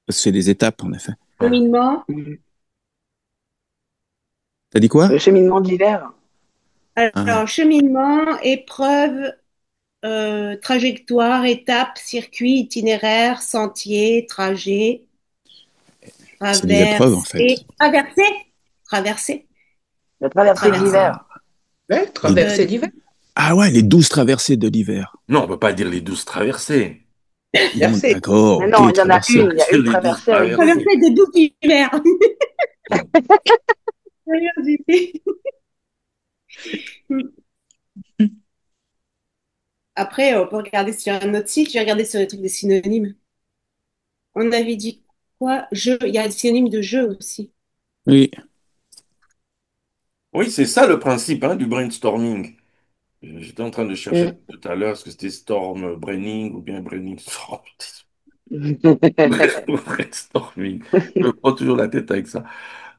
Parce que c'est des étapes, en effet. Cheminement. T'as dit quoi? Le cheminement d'hiver. Ah, Alors, cheminement, épreuve, trajectoire, étape, circuit, itinéraire, sentier, trajet, c'est des épreuves, en fait. traversée, traversée, traversée, La traversée de traversée. l'hiver. Ah, Ouais, les, traversée d'hiver. ah ouais, les 12 traversées de l'hiver. non, on peut pas dire les 12 traversées. Bon, Traversée. d'accord, Mais non, ok, il y en a traversées. une. Il y a Dire une les 12 traversée avec traversées. deux. Traversée des 12 hivers. Hmm. Rien du tout. Après, on peut regarder sur un autre site. Je vais regarder sur les trucs des synonymes. On avait dit quoi? Jeu. Il y a des synonymes de jeu aussi. Oui, Oui, c'est ça le principe hein, du brainstorming. J'étais en train de chercher Mm. tout à l'heure, est-ce que c'était storm braining ou bien brainstorm? Brainstorming. Je me prends toujours la tête avec ça.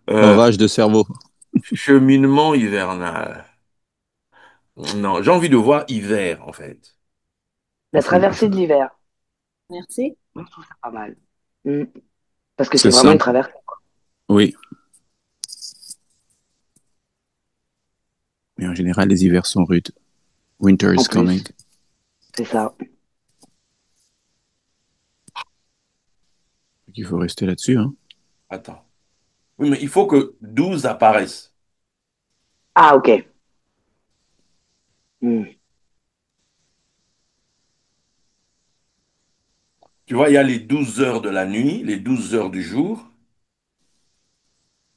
Euh, orage de cerveau. cheminement hivernal. Non, j'ai envie de voir hiver, en fait. La traversée de l'hiver. Merci. Moi, je trouve ça pas mal. Mm. Parce que c'est C'est vraiment une simple. traversée. Oui, mais en général, les hivers sont rudes. Winter En is coming. plus, c'est ça. Il faut rester là-dessus, hein. Attends. Oui, mais il faut que 12 apparaissent. Ah, ok. Mm. Tu vois, il y a les 12 heures de la nuit, les 12 heures du jour.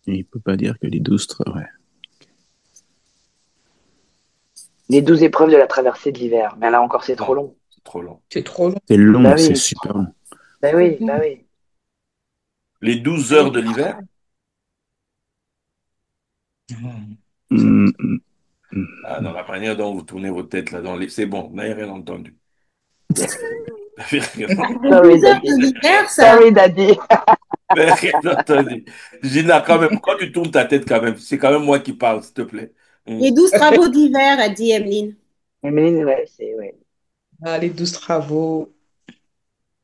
Et il peut pas dire que les 12, ouais. Les 12 épreuves de la traversée de l'hiver. Mais là encore, c'est trop Non, long. c'est trop long. C'est trop long. C'est Bah long, c'est oui, super long. bah oui, bah oui. Les 12 heures Allez. de l'hiver? Mhm. Hum, hum, Ah, dans la manière dont vous tournez vos têtes là, c'est bon, vous n'avez rien entendu. Vous n'avez rien Les entendu. Sorry, 12 heures Daddy. de l'hiver, ça. Sorry, Daddy. Vous n'avez rien entendu. Gina, quand même, quand tu tournes ta tête, quand même, c'est quand même moi qui parle, s'il te plaît. Les 12 travaux d'hiver, a dit Emeline. Emeline, ouais, c'est ouais. Ah, les 12 travaux.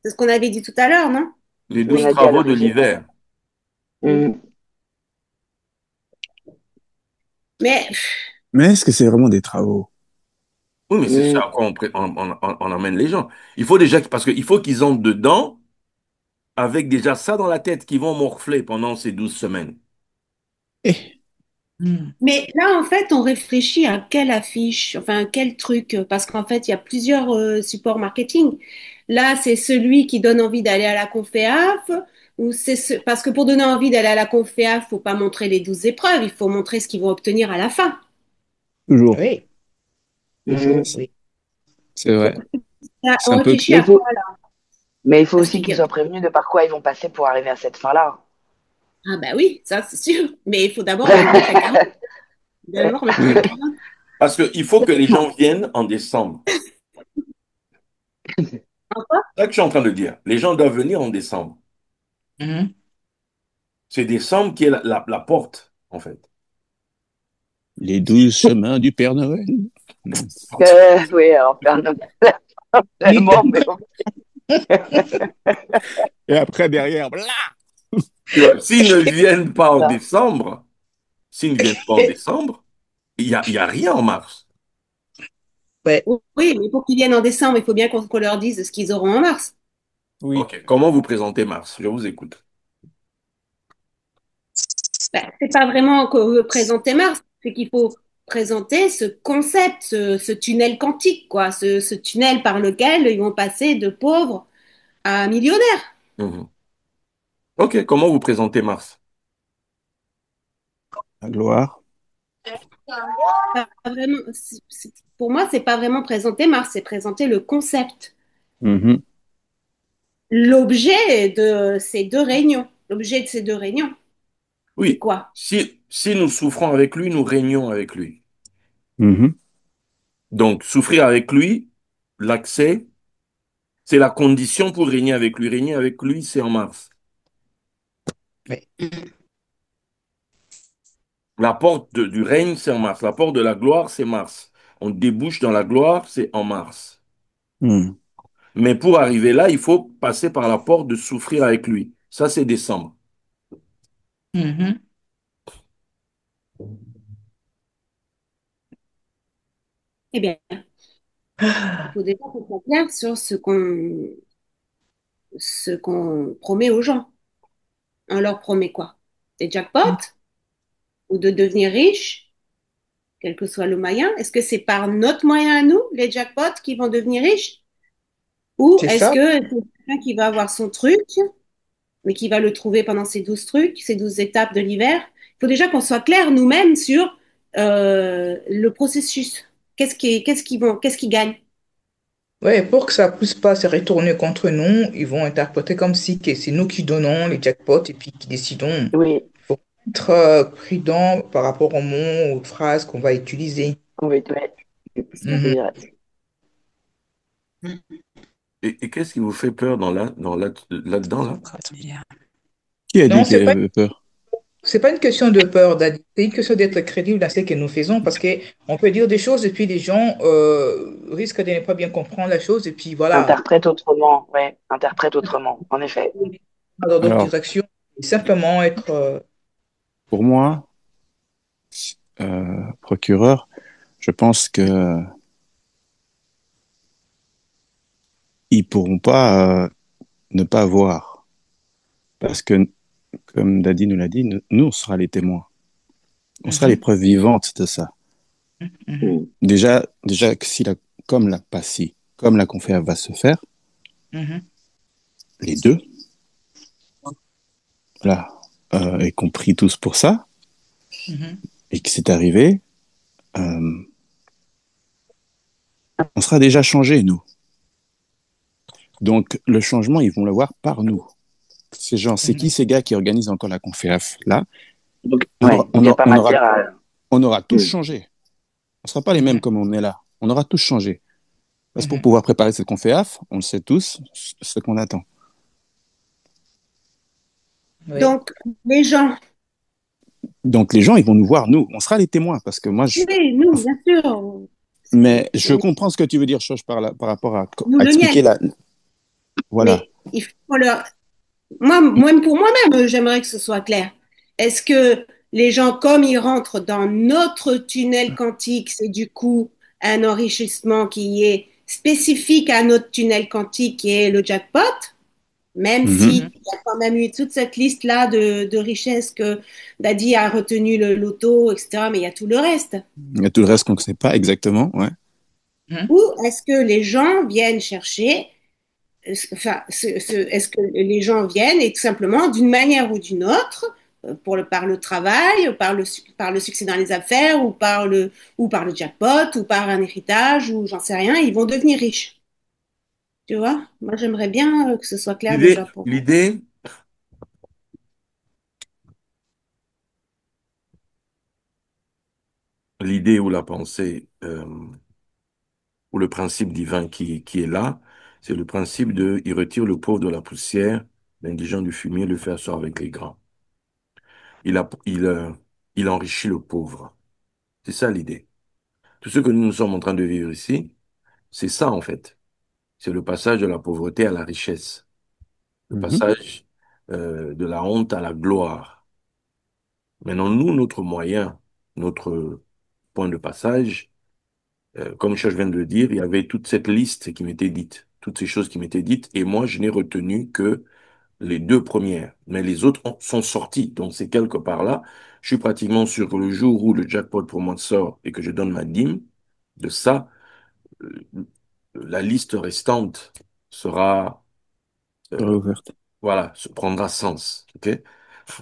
C'est ce qu'on avait dit tout à l'heure, non? Les On 12 a dit à travaux de l'origine. l'hiver. Mm. Mais Mais est-ce que c'est vraiment des travaux? Oui, mais c'est ça Mm. à quoi on emmène les gens. Il faut déjà, parce qu'il faut qu'ils entrent dedans avec déjà ça dans la tête, qu'ils vont morfler pendant ces 12 semaines. Eh, Hmm. Mais là, en fait, on réfléchit à quelle affiche, enfin, quel truc, parce qu'en fait, il y a plusieurs supports marketing. Là, c'est celui qui donne envie d'aller à la Conféaf, ou parce que pour donner envie d'aller à la Conféaf, faut pas montrer les 12 épreuves, il faut montrer ce qu'ils vont obtenir à la fin. toujours. Oui, toujours, Mm. oui. C'est vrai. C'est On un peu. réfléchit Mais à il quoi faut, là? mais il faut Parce aussi qu'il y qu'ils a... soient prévenus de par quoi ils vont passer pour arriver à cette fin-là. Ah bah oui, ça c'est sûr. Mais il faut d'abord leur mettre la carotte. D'abord mettre la Oui. carotte. Parce qu'il faut que les gens viennent en décembre. Encore. C'est ça que je suis en train de dire. Les gens doivent venir en décembre. Mhm. C'est décembre qui est la porte, en fait. Les 12 chemins du Père Noël. Non. Oui, alors Père Noël, Ni- vraiment, mais bon. Et après, derrière, blah. Tu vois, s'ils ne viennent pas en Ça. décembre, s'ils ne viennent pas en décembre, il y a rien en mars. Ouais. Oui, mais pour qu'ils viennent en décembre, il faut bien qu'on leur dise ce qu'ils auront en mars. Oui. Ok, comment vous présentez mars? Je vous écoute. Ben, c'est pas vraiment qu'on veut présenter Mars, c'est qu'il faut présenter ce concept, ce tunnel quantique, quoi, ce tunnel par lequel ils vont passer de pauvres à millionnaires. Mhm. Ok, comment vous présentez mars? La gloire. Pas vraiment, pour moi, c'est pas vraiment présenter Mars, c'est présenter le concept, Mhm. l'objet de ces deux réunions. L'objet de ces deux réunions, c'est Oui, quoi? si nous souffrons avec lui, nous régnons avec lui. Mhm. Donc, souffrir avec lui, l'accès, c'est la condition pour régner avec lui. Régner avec lui, c'est en mars. Ouais. La porte du règne, c'est en mars. La porte de la gloire, c'est mars. On débouche dans la gloire, c'est en mars. Mhm. Mais pour arriver là, il faut passer par la porte de souffrir avec lui. Ça, c'est décembre. Mhm. Eh bien, il faut déjà qu'on soit clair sur ce qu'on promet aux gens. On leur promet quoi? Des jackpots ou de devenir riches, quel que soit le moyen? Est-ce que c'est par notre moyen à nous, les jackpots, qui vont devenir riches? Ou C'est est-ce ça? que c'est quelqu'un qui va avoir son truc, mais qui va le trouver pendant ces 12 trucs, ces 12 étapes de l'hiver? Il faut déjà qu'on soit clair nous-mêmes sur le processus. Qu'est-ce qu'ils gagnent? Ouais, pour que ça puisse pas se retourner contre nous, ils vont interpréter comme si que c'est nous qui donnons les jackpots et puis qui décidons. Oui, Il faut être prudent par rapport aux mots, aux phrases qu'on va utiliser. oui, oui. Mhm. C'est vrai. Et qu'est-ce qui vous fait peur là-dedans, là? Qui a dit Non, qu'il avait peur? c'est pas une question de peur, Dadi. C'est une question d'être crédible dans ce que nous faisons parce que on peut dire des choses et puis les gens risquent de ne pas bien comprendre la chose et puis voilà, Interprète autrement, ouais, interprète autrement, en effet. dans d'autres Alors, directions. Et simplement être. pour moi, procureur, je pense que ils pourront pas ne pas voir. Parce que, comme Dadi nous l'a dit, nous, on sera les témoins. On sera les Mhm, preuves vivantes de ça. mhm, Mm. Déjà que comme la conférence va se faire, mhm, les deux, là, et compris tous pour ça, mhm, et que c'est arrivé, euh, on sera déjà changé, nous. Donc, le changement, ils vont le voir par nous. C'est genre, c'est mhm, qui ces gars qui organisent encore la conférence là? Donc, ouais, donc il n'y a pas On aura, matière à. on aura tous Mm. changé. On ne sera pas les mêmes mhm, comme on est là. On aura tous changé. Parce que pour mhm. pouvoir préparer cette conférence, on le sait tous, ce qu'on attend. Oui. Donc, les gens Donc les gens, ils vont nous voir, nous, on sera les témoins, parce que moi, Oui, nous, bien sûr. mais je C'est comprends ce que tu veux dire, Choche, par rapport nous à le expliquer miel. la, voilà. Mais il faut leur... pour moi-même, j'aimerais que ce soit clair. Est-ce que les gens, comme ils rentrent dans notre tunnel quantique, c'est du coup un enrichissement qui est spécifique à notre tunnel quantique, qui est le jackpot, même s'il Mhm. Mhm. y a quand même eu toute cette liste-là de richesses que Dadi a retenu le loto, etc., mais il y a tout le reste. Il y a tout le reste qu'on ne sait pas exactement, ouais. Mhm. Ou est-ce que les gens viennent chercher est-ce que les gens viennent et tout simplement, d'une manière ou d'une autre, par le travail, par le succès dans les affaires, ou par le jackpot, ou par un héritage, ou j'en sais rien, ils vont devenir riches. Tu vois? Moi, j'aimerais bien que ce soit clair L'idée, déjà pour. l'idée, l'idée ou la pensée, ou le principe divin qui est là, c'est le principe de, il retire le pauvre de la poussière, l'indigent du fumier, le fait asseoir avec les grands. Il enrichit le pauvre. C'est ça l'idée. Tout ce que nous sommes en train de vivre ici, c'est ça en fait. C'est le passage de la pauvreté à la richesse, le Mhm. passage de la honte à la gloire. Maintenant, nous, notre moyen, notre point de passage, comme je viens de le dire, il y avait toute cette liste qui m'était dite, toutes ces choses qui m'étaient dites, et moi, je n'ai retenu que les deux premières, mais les autres sont sorties. Donc, c'est quelque part là. Je suis pratiquement sûr que le jour où le jackpot pour moi sort et que je donne ma dîme, de ça, euh, la liste restante sera, Sera euh, ouverte. voilà, se prendra sens. OK?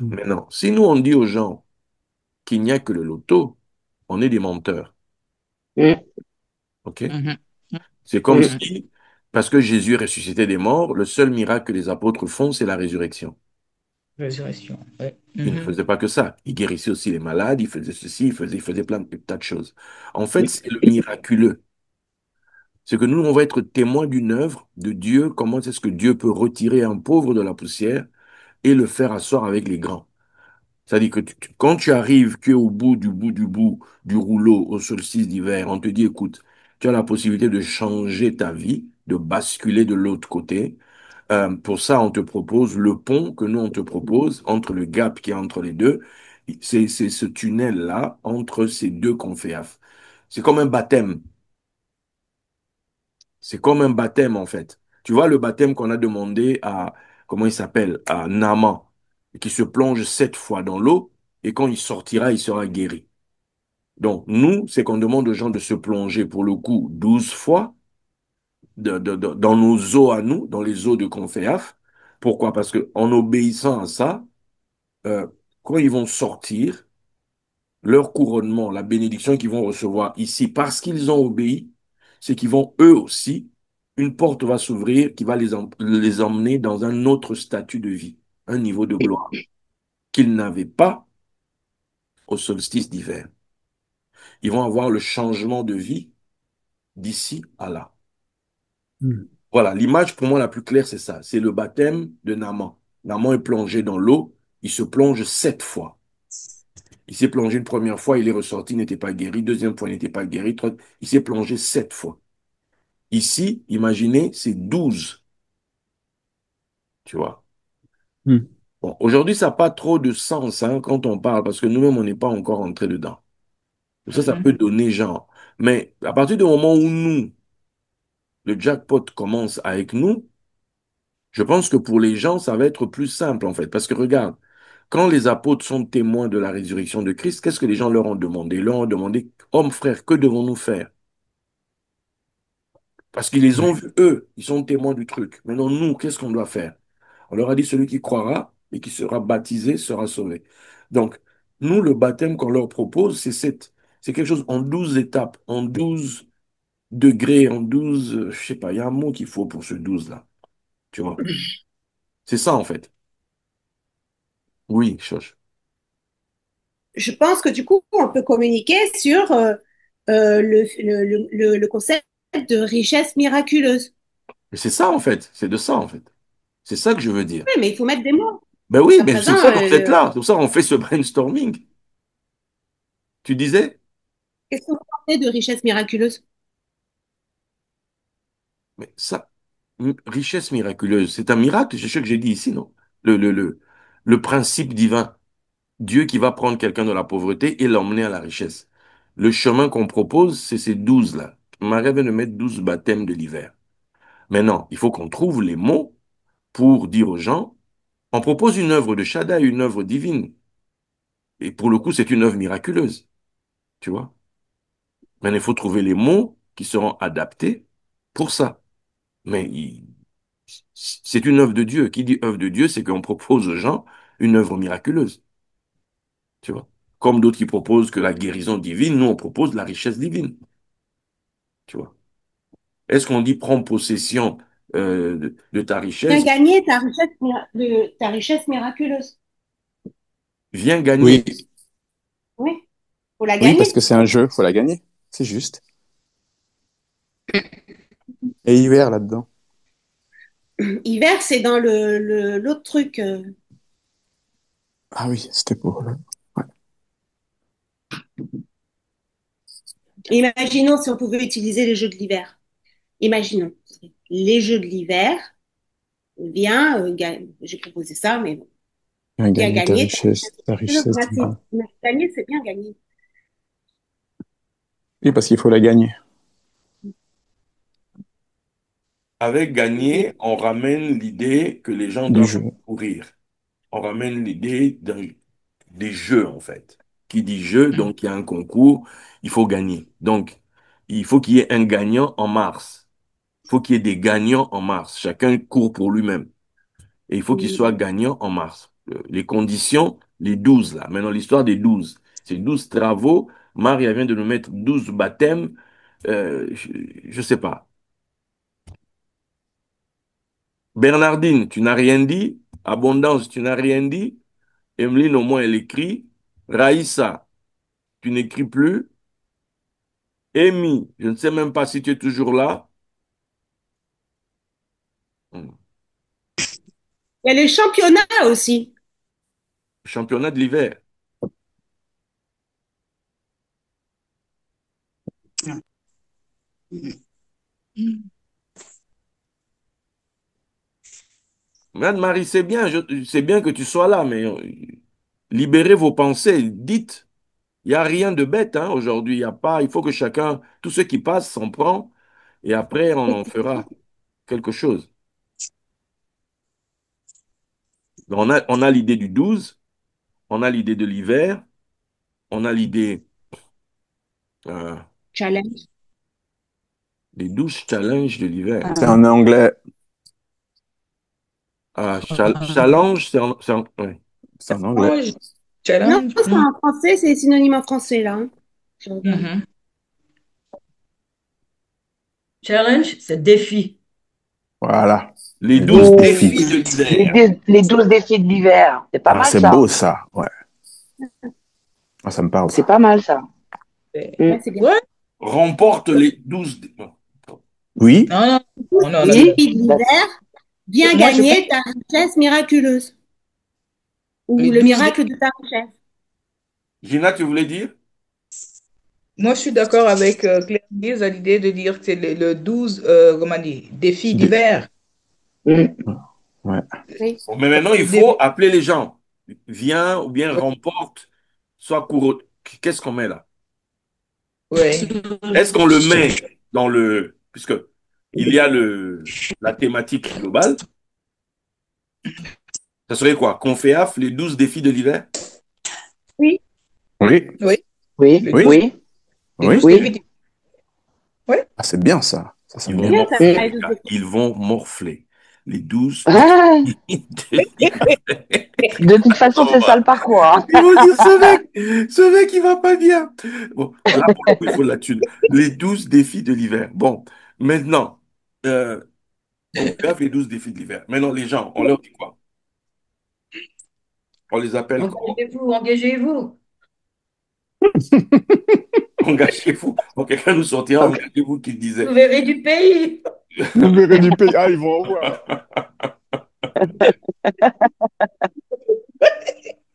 Mhm. Maintenant, si nous, on dit aux gens qu'il n'y a que le loto, on est des menteurs. Mm, OK? Mhm. C'est comme mm. Mhm. si, parce que Jésus est ressuscité des morts, le seul miracle que les apôtres font, c'est la résurrection. Résurrection. Ouais. Il ne Mhm. faisait pas que ça. Il guérissait aussi les malades, il faisait ceci, il faisait plein de tas de choses. En fait, c'est le miraculeux. C'est que nous, on va être témoins d'une œuvre de Dieu. Comment est-ce que Dieu peut retirer un pauvre de la poussière et le faire asseoir avec les grands? C'est-à-dire que quand tu arrives que au bout du rouleau au solstice d'hiver, on te dit, écoute, tu as la possibilité de changer ta vie, de basculer de l'autre côté. Pour ça, on te propose le pont que nous, on te propose entre le gap qui est entre les deux. C'est ce tunnel-là entre ces deux conféas. C'est comme un baptême. C'est comme un baptême, en fait. Tu vois le baptême qu'on a demandé à, comment il s'appelle, à Naaman, qui se plonge 7 fois dans l'eau, et quand il sortira, il sera guéri. Donc, nous, c'est qu'on demande aux gens de se plonger, pour le coup, 12 fois dans nos eaux à nous, dans les eaux de Conféaf. Pourquoi? Parce que en obéissant à ça, euh, quand ils vont sortir, leur couronnement, la bénédiction qu'ils vont recevoir ici, parce qu'ils ont obéi, c'est qu'ils vont eux aussi, une porte va s'ouvrir qui va les emmener dans un autre statut de vie, un niveau de gloire qu'ils n'avaient pas au solstice d'hiver. Ils vont avoir le changement de vie d'ici à là. Mhm. Voilà, l'image pour moi la plus claire, c'est ça. C'est le baptême de Naaman. Naaman est plongé dans l'eau, il se plonge 7 fois. Il s'est plongé une première fois, il est ressorti, il n'était pas guéri. Deuxième fois, il n'était pas guéri. Il s'est plongé 7 fois. Ici, imaginez, c'est 12, tu vois. Mhm. Bon, aujourd'hui, ça n'a pas trop de sens hein, quand on parle, parce que nous-mêmes, on n'est pas encore entré dedans. Ça Mhm. peut donner genre. Mais à partir du moment où nous, le jackpot commence avec nous, je pense que pour les gens, ça va être plus simple, en fait. Parce que regarde, quand les apôtres sont témoins de la résurrection de Christ, qu'est-ce que les gens leur ont demandé? Ils leur ont demandé, hommes, frères, que devons-nous faire? Parce qu'ils les ont Ouais. vus, eux, ils sont témoins du truc. Maintenant, nous, qu'est-ce qu'on doit faire? On leur a dit, celui qui croira et qui sera baptisé sera sauvé. Donc, nous, le baptême qu'on leur propose, c'est quelque chose en 12 étapes, en 12 degrés, en 12, je sais pas, il y a un mot qu'il faut pour ce 12 là. Tu vois? C'est ça, en fait. Oui, Choche. Je pense que du coup, on peut communiquer sur le concept de richesse miraculeuse. Mais c'est ça, en fait. C'est de ça, en fait. C'est ça que je veux dire. Oui, mais il faut mettre des mots. Ben oui, Jusqu'à mais c'est présent, pour ça qu'on est là. C'est pour ça qu'on fait ce brainstorming. Tu disais? Qu'est-ce que vous pensez de richesse miraculeuse? Mais ça, richesse miraculeuse, c'est un miracle, c'est ce que j'ai dit ici, non? Le principe divin, Dieu qui va prendre quelqu'un de la pauvreté et l'emmener à la richesse. Le chemin qu'on propose, c'est ces 12 là. Marie vient de mettre 12 baptêmes de l'hiver. Maintenant, il faut qu'on trouve les mots pour dire aux gens, on propose une œuvre de Shaddai, une œuvre divine. Et pour le coup, c'est une œuvre miraculeuse, tu vois. Mais il faut trouver les mots qui seront adaptés pour ça. Mais c'est une œuvre de Dieu. Qui dit œuvre de Dieu, c'est qu'on propose aux gens une œuvre miraculeuse, tu vois. Comme d'autres qui proposent que la guérison divine, nous, on propose la richesse divine, tu vois. Est-ce qu'on dit prends possession de ta Bien richesse, gagner ta richesse miraculeuse. viens Oui, gagner. Oui, faut la oui, parce gagner. que c'est un jeu, faut la gagner. C'est juste. Et hiver là-dedans. Hiver, c'est dans l'autre truc. Ah oui, c'était pour. Ouais. Imaginons si on pouvait utiliser les jeux de l'hiver. Imaginons. Les jeux de l'hiver, j'ai proposé ça, mais bon, Bien bien gagner gagner. ta richesse divine. Gagner, c'est bien gagner. Oui, parce qu'il faut la gagner. Avec gagner, on ramène l'idée que les gens Du doivent jeu. courir. On ramène l'idée des jeux, en fait. Qui dit jeu, donc il y a un concours, il faut gagner. Donc, il faut qu'il y ait un gagnant en mars. Il faut qu'il y ait des gagnants en mars. Chacun court pour lui-même. Et il faut qu'il soit gagnant en mars. Les conditions, les 12 là. Maintenant, l'histoire des 12. C'est 12 travaux. Marie elle vient de nous mettre 12 baptêmes. Je sais pas. Bernardine, tu n'as rien dit. Abondance, tu n'as rien dit. Emeline, au moins, elle écrit. Raïssa, tu n'écris plus. Amy, je ne sais même pas si tu es toujours là. Hmm. Il y a les championnats aussi. Championnat de l'hiver. Anne-Marie, c'est bien que tu sois là, mais libérez vos pensées. Dites, il n'y a rien de bête hein, aujourd'hui. Il y a pas, il faut que chacun, tout ce qui passe, s'en prend et après, on en fera quelque chose. On a l'idée du 12, on a l'idée de l'hiver, on a l'idée euh, Challenge. des 12 challenges de l'hiver. C'est en anglais. Ah, challenge, ouais. C'est en anglais. Challenge. Non, Challenge. c'est en français, c'est synonyme en français là, hein. Je regarde. Mhm. Challenge, c'est défi. Voilà. Les Les 12 12 Oh, défis. défis de l'hiver. les 12 défis de l'hiver. C'est pas Ah, mal c'est ça. beau ça. Ouais. Ah, ça me parle C'est ça. pas mal ça. Mm. Ouais, c'est bien. Ouais. Remporte les 12. Oui. Non, non, non, non, Oui. non. Défi de Bah, l'hiver, bien Moi, je pense gagner ta richesse miraculeuse. que les Ou le 12 miracle de ta richesse. Gina, tu voulais dire? moi, je suis d'accord avec Claire Lise à l'idée de dire que c'est le 12 comment dire, défi Des- d'hiver. mm. Ouais. Oui. Bon, mais maintenant, il Défi- faut appeler les gens. Viens ou bien Ouais. remporte, soit cours. Qu'est-ce qu'on met là? Ouais. Est-ce qu'on le met dans le... Puisque il y a la thématique globale. Ça serait quoi? Conféaf, les 12 défis de l'hiver? Oui. Oui. Oui. Oui, Les Oui. 12, oui, les Oui. 12 défis oui. d'hiver. Ouais. Ah, c'est bien ça. Ça Ils me vont bien. Bien, ça morfler, va les être gars. Ils vont morfler. Les 12 Ah, défis de l'hiver. de toute façon, On c'est ça va- le parcours, hein. Ils vont dire, ce mec, il va pas bien. Bon, là, pour le coup, il faut la thune. Les 12 défis de l'hiver. Bon, maintenant, on fait les 12 défis de l'hiver. Maintenant, les gens, on leur dit quoi? On les appelle comment? Engagez-vous, engagez-vous. Engagez-vous. Bon, quelqu'un nous sortira, engagez-vous qui Vous disait. verrez du pays. Vous verrez du pays. Ah, ils vont en voir.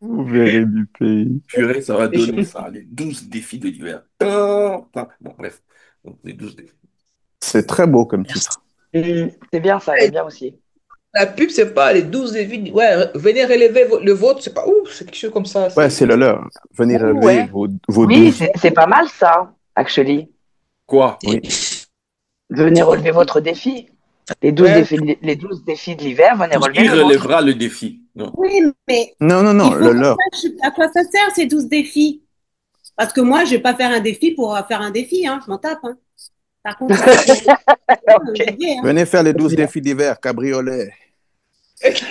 Vous verrez du pays. Purée, ça va Et je- donner ça, les 12 défis de l'hiver. Bon, bref. Donc, les 12 défis. C'est très beau comme titre. C'est bien ça, j'aime bien aussi. La pub, c'est pas les 12 défis. Ouais, venez relever le vôtre, c'est pas ouf, c'est quelque chose comme ça. Ouais, c'est le leur. Venez Ouh, relever ouais. vos Oui, 12. c'est pas mal ça, actually. Quoi? Oui. Venez relever votre défi. Ouais, Les 12 défis de l'hiver, venez relever Qui le vôtre. relèvera le défi? Non. Oui, mais Non, non, non, il le faut qu'on leur. sache à quoi ça sert ces 12 défis. Parce que moi, je vais pas faire un défi pour faire un défi, hein, je m'en tape. Hein. Par contre, si c'est pour Ok. j'y vais. Hein. Venez faire les 12 Bien. défis d'hiver. Cabriolet. ok.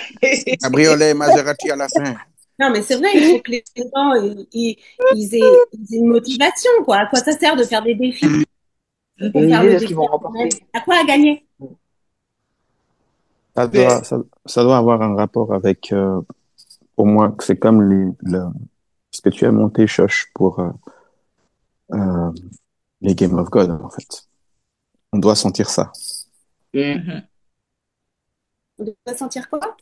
Cabriolet, Maserati à la fin. Non, mais c'est vrai, il faut que les gens ils aient une motivation, quoi. À quoi ça sert de faire des défis? Il Et faut une faire idée le de ce qu'ils défi vont à soi-même. remporter. À quoi à gagner? Ça Mais, doit, ça doit avoir un rapport avec, pour moi, que c'est comme ce que tu as monté, Choche, pour euh, les Game of God, en fait. On doit sentir ça. Mm. mhm. On doit sentir quoi?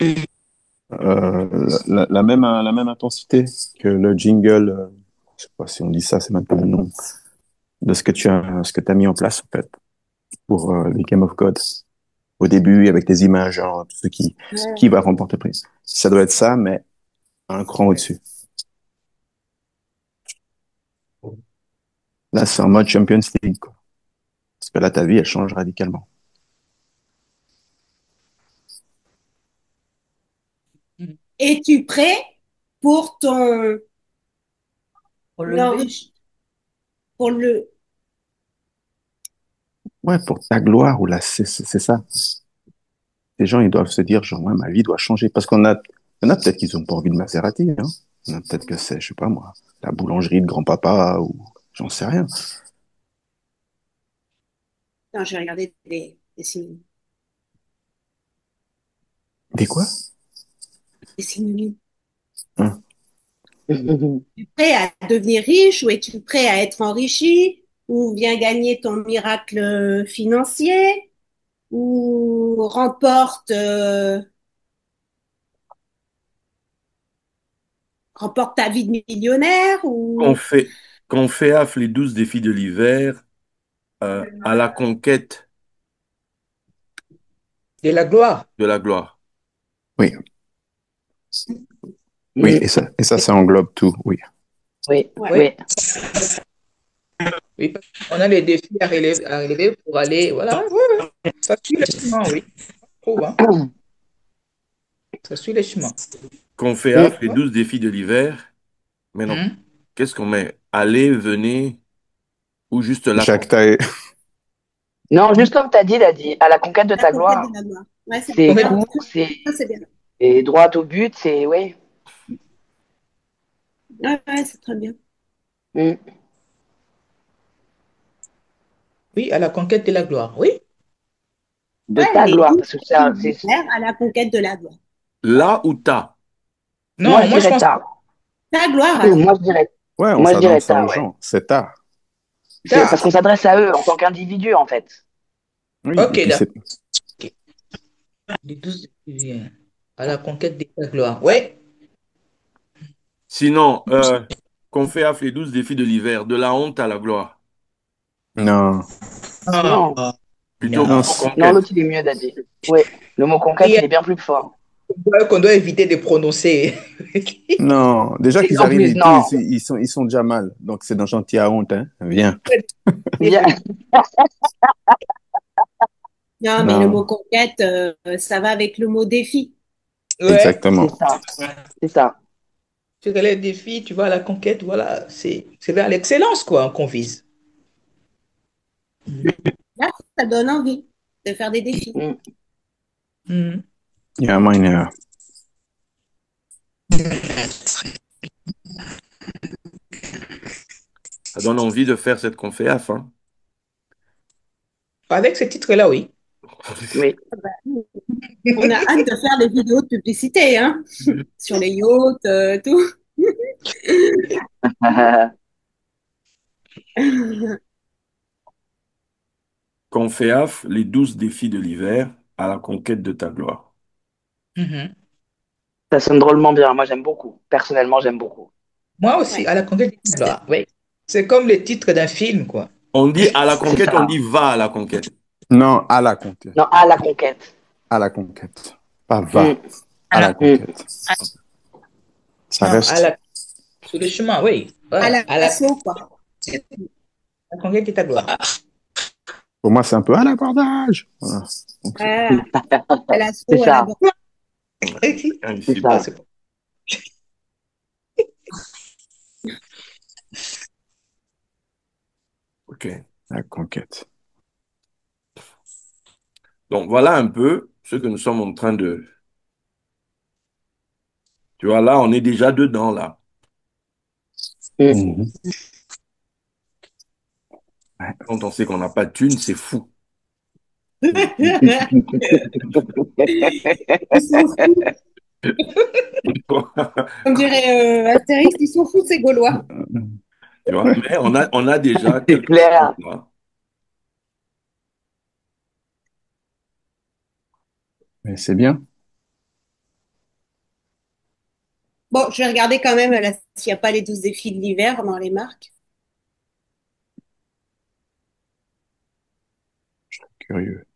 La même intensité que le jingle, je sais pas si on dit ça, c'est même pas le nom, de ce que tu as mis en place, en fait, pour les Game of God. Au début, avec des images, genre, qui va remporter le prix. Ça doit être ça, mais un cran au-dessus. Là, c'est en mode Champions League, quoi. Parce que là, ta vie, elle change radicalement. Es-tu prêt pour ton Relever. enrichissement, pour le, Ouais, pour ta gloire, ou là, c'est ça. Les gens, ils doivent se dire, genre, ouais, ma vie doit changer. Parce il y en a peut-être qu'ils ont pas envie de Maserati, hein. Il y en a peut-être que c'est, je sais pas moi, la boulangerie de grand-papa, ou j'en sais rien. non, j'ai regardé des synonymes. Des quoi? Des synonymes. Hein. Es-tu prêt à devenir riche ou es-tu prêt à être enrichi ou viens gagner ton miracle financier ou remporte ta vie de millionnaire Qu'on ou fait, qu'on fait af les 12 défis de l'hiver à la conquête De la gloire. de la gloire. Oui, oui, Mm. ça englobe tout, oui. Oui, ouais. Oui, oui. oui. On a les défis à relever pour aller. Voilà, ouais, ouais. Ça suit le chemin, oui. Je trouve, hein. Ça suit le chemin. Qu'on fait Mm. af les 12 défis de l'hiver. Mais non, Mhm. qu'est-ce qu'on met? Aller, venez ou juste la Jacques conquête? Taé, Non, juste comme tu as dit, à la conquête de La ta conquête de gloire. la gloire. Ouais, c'est On C'est met- bien. court, Ça, c'est bien. c'est droit au but, c'est, oui. Ouais, ouais, c'est très bien. Mm. Oui, à la conquête de la gloire. Oui. De Ouais, ta les gloire, 12 parce que filles c'est, d'hiver à la conquête de la gloire. Là ou ta? moi Non, je moi, je dirais pense ta. Ta gloire alors. Moi je dirais, ouais, on moi je dirais s'adresse ta, aux ouais. gens, c'est tard. C'est parce tard. qu'on s'adresse à eux en tant qu'individu, en fait. Oui, et Ok, puis d'accord. c'est, Les 12 défis à la conquête de la gloire. Oui. Sinon, qu'on fait af les 12 défis de l'hiver, de la honte à la gloire. non, Ah, Non, Plutôt non, non. non, conquête. l'autre il est mieux, Daddy. Oui, le mot Il conquête, y il a est bien plus fort. qu'on doit éviter de prononcer. non. Déjà qu'ils En arrivent plus, et tout, non, ils sont déjà mal. Donc c'est dans gentil à honte, hein. Viens. viens. Non, mais le mot Non, conquête, ça va avec le mot défi. Ouais. C'est exactement. ça, c'est ça. Tu relèves des défis, tu vas à la conquête, voilà. C'est vers l'excellence, quoi, qu'on vise. Là, ça donne envie de faire des défis. Mm. Mhm. Il y a une, Ça donne envie de faire cette qu'on fait af, hein. Avec ce titre-là, oui. Oui. On a hâte de faire des vidéos de publicité, hein, sur les yachts, tout. Qu'on fait af les 12 défis de l'hiver à la conquête de ta gloire. Mhm. Ça sonne drôlement bien. Moi, j'aime beaucoup. Personnellement, j'aime beaucoup. Moi aussi, Ouais. à la conquête du gloire. Oui. C'est comme le titre d'un film, quoi. On dit à la C'est conquête, on ça. dit va à la conquête. Non, à la conquête. Non, à la conquête. À la conquête. Pas Mm, va à la mm. conquête. Ça Non, à reste. la, sur le chemin, oui. À Voilà. À l'assaut, quoi. la conquête de ta gloire. Pour moi, c'est un peu à l'abordage. Voilà. Donc, Voilà. À C'est l'assaut, à ça. l'abord. Chacun C'est ici. Ah, ça. c'est bon. OK. la conquête. Donc voilà un peu ce que nous sommes en train de... Tu vois, là, on est déjà dedans, là. Mm. Mhm. Ouais. Quand on sait qu'on n'a pas de thunes, c'est fou. Ils sont fous. Comme dirait Astérix, ils sont fous, ces Gaulois. Tu vois, mais on a déjà C'est quelque chose clair. là. Mais c'est bien. Bon, je vais regarder quand même là, s'il n'y a pas les 12 défis de l'hiver dans les marques. Curieux.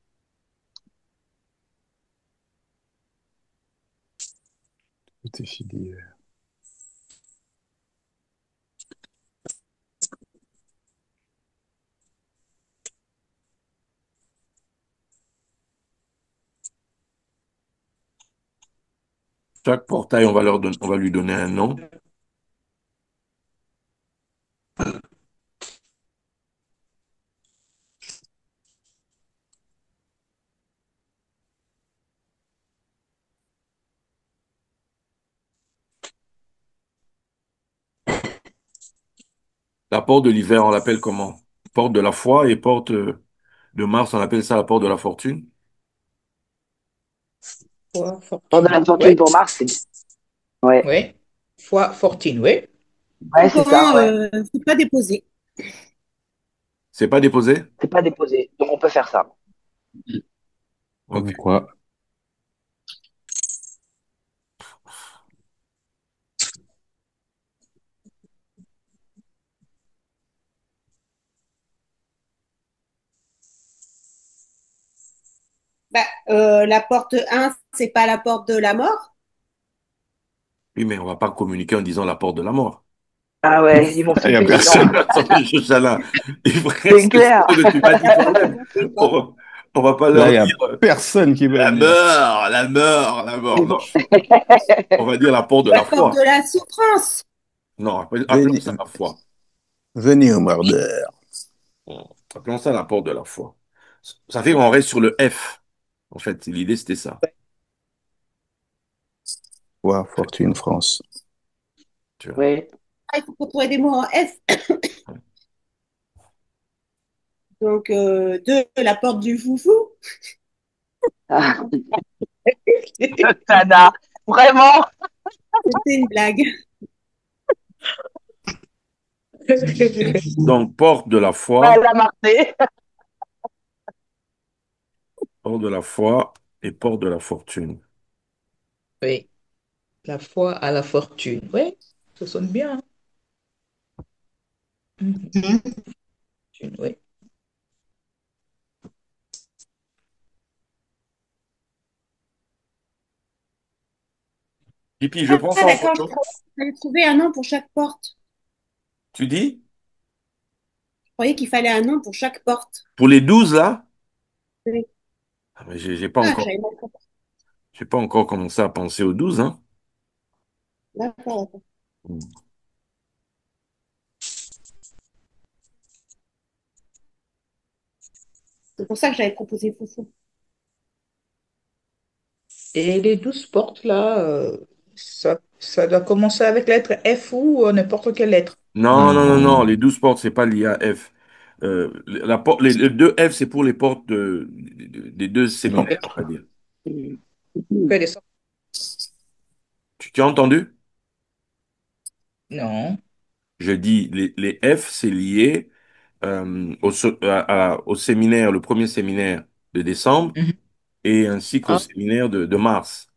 Tout est fini. Chaque portail, on va lui donner un nom. La porte de l'hiver, on l'appelle comment? Porte de la foi et porte de Mars, on appelle ça la porte de la fortune. Foi, Pour de fortune. la fortune Oui, pour Mars, c'est... Ouais. oui. Foi, fortune, oui. Ouais, c'est ça, Bon, ouais. c'est pas déposé. C'est pas déposé? C'est pas déposé. Donc, on peut faire ça. Ok. Comme quoi. Bah, la porte 1, c'est pas la porte de la mort. Oui, mais on va pas communiquer en disant la porte de la mort. Ah ouais, ils vont Il n'y a flipper les gens. personne. Attendez, Joshana, il faut C'est rester sur clair. ce que tu m'as Il dit n'y a pas de toi-même. compter, On quoi. va, on va pas Là, leur il n'y a dire personne qui va la venir. mort, la mort, la mort. Ils Non, vont... on va dire la porte de La la porte de foi. la souffrance. Non, appelons Venez, ça la foi. venez au mordeur. Appelons ça la porte de la foi. Ça fait qu'on reste sur le F. En fait, l'idée, c'était ça. Foi, fortune, France. Tu vois. Oui. Ah, il faut qu'on trouve des mots en F. Donc, 2, la porte du foufou. Ah, Tana, vraiment, C'était une blague. Donc, porte de la foi, elle a marqué. porte de la foi et porte de la fortune. Oui. La foi à la fortune. Oui, ça sonne bien. Mhm. Oui. Et puis, je pense Ah, en d'accord, je photo. croyais qu'il fallait trouver un nom pour chaque porte. Tu dis? Je croyais qu'il fallait un nom pour chaque porte. Pour les 12 là? Oui. Ah, mais Ah, j'avais mal compris. j'ai pas encore commencé à penser aux 12, hein. D'accord, d'accord. C'est pour ça que j'avais proposé foufou. Et les 12 portes, là, ça doit commencer avec la lettre F ou n'importe quelle lettre. Non, non, non, non, les 12 portes, c'est pas lié à F. Les deux F, c'est pour les portes des deux séminaires, on va dire. Que des sortes- Tu as entendu? Non. Je dis, les F, c'est lié au séminaire, le premier séminaire de décembre, Mhm. et ainsi qu'au Ah, séminaire de mars.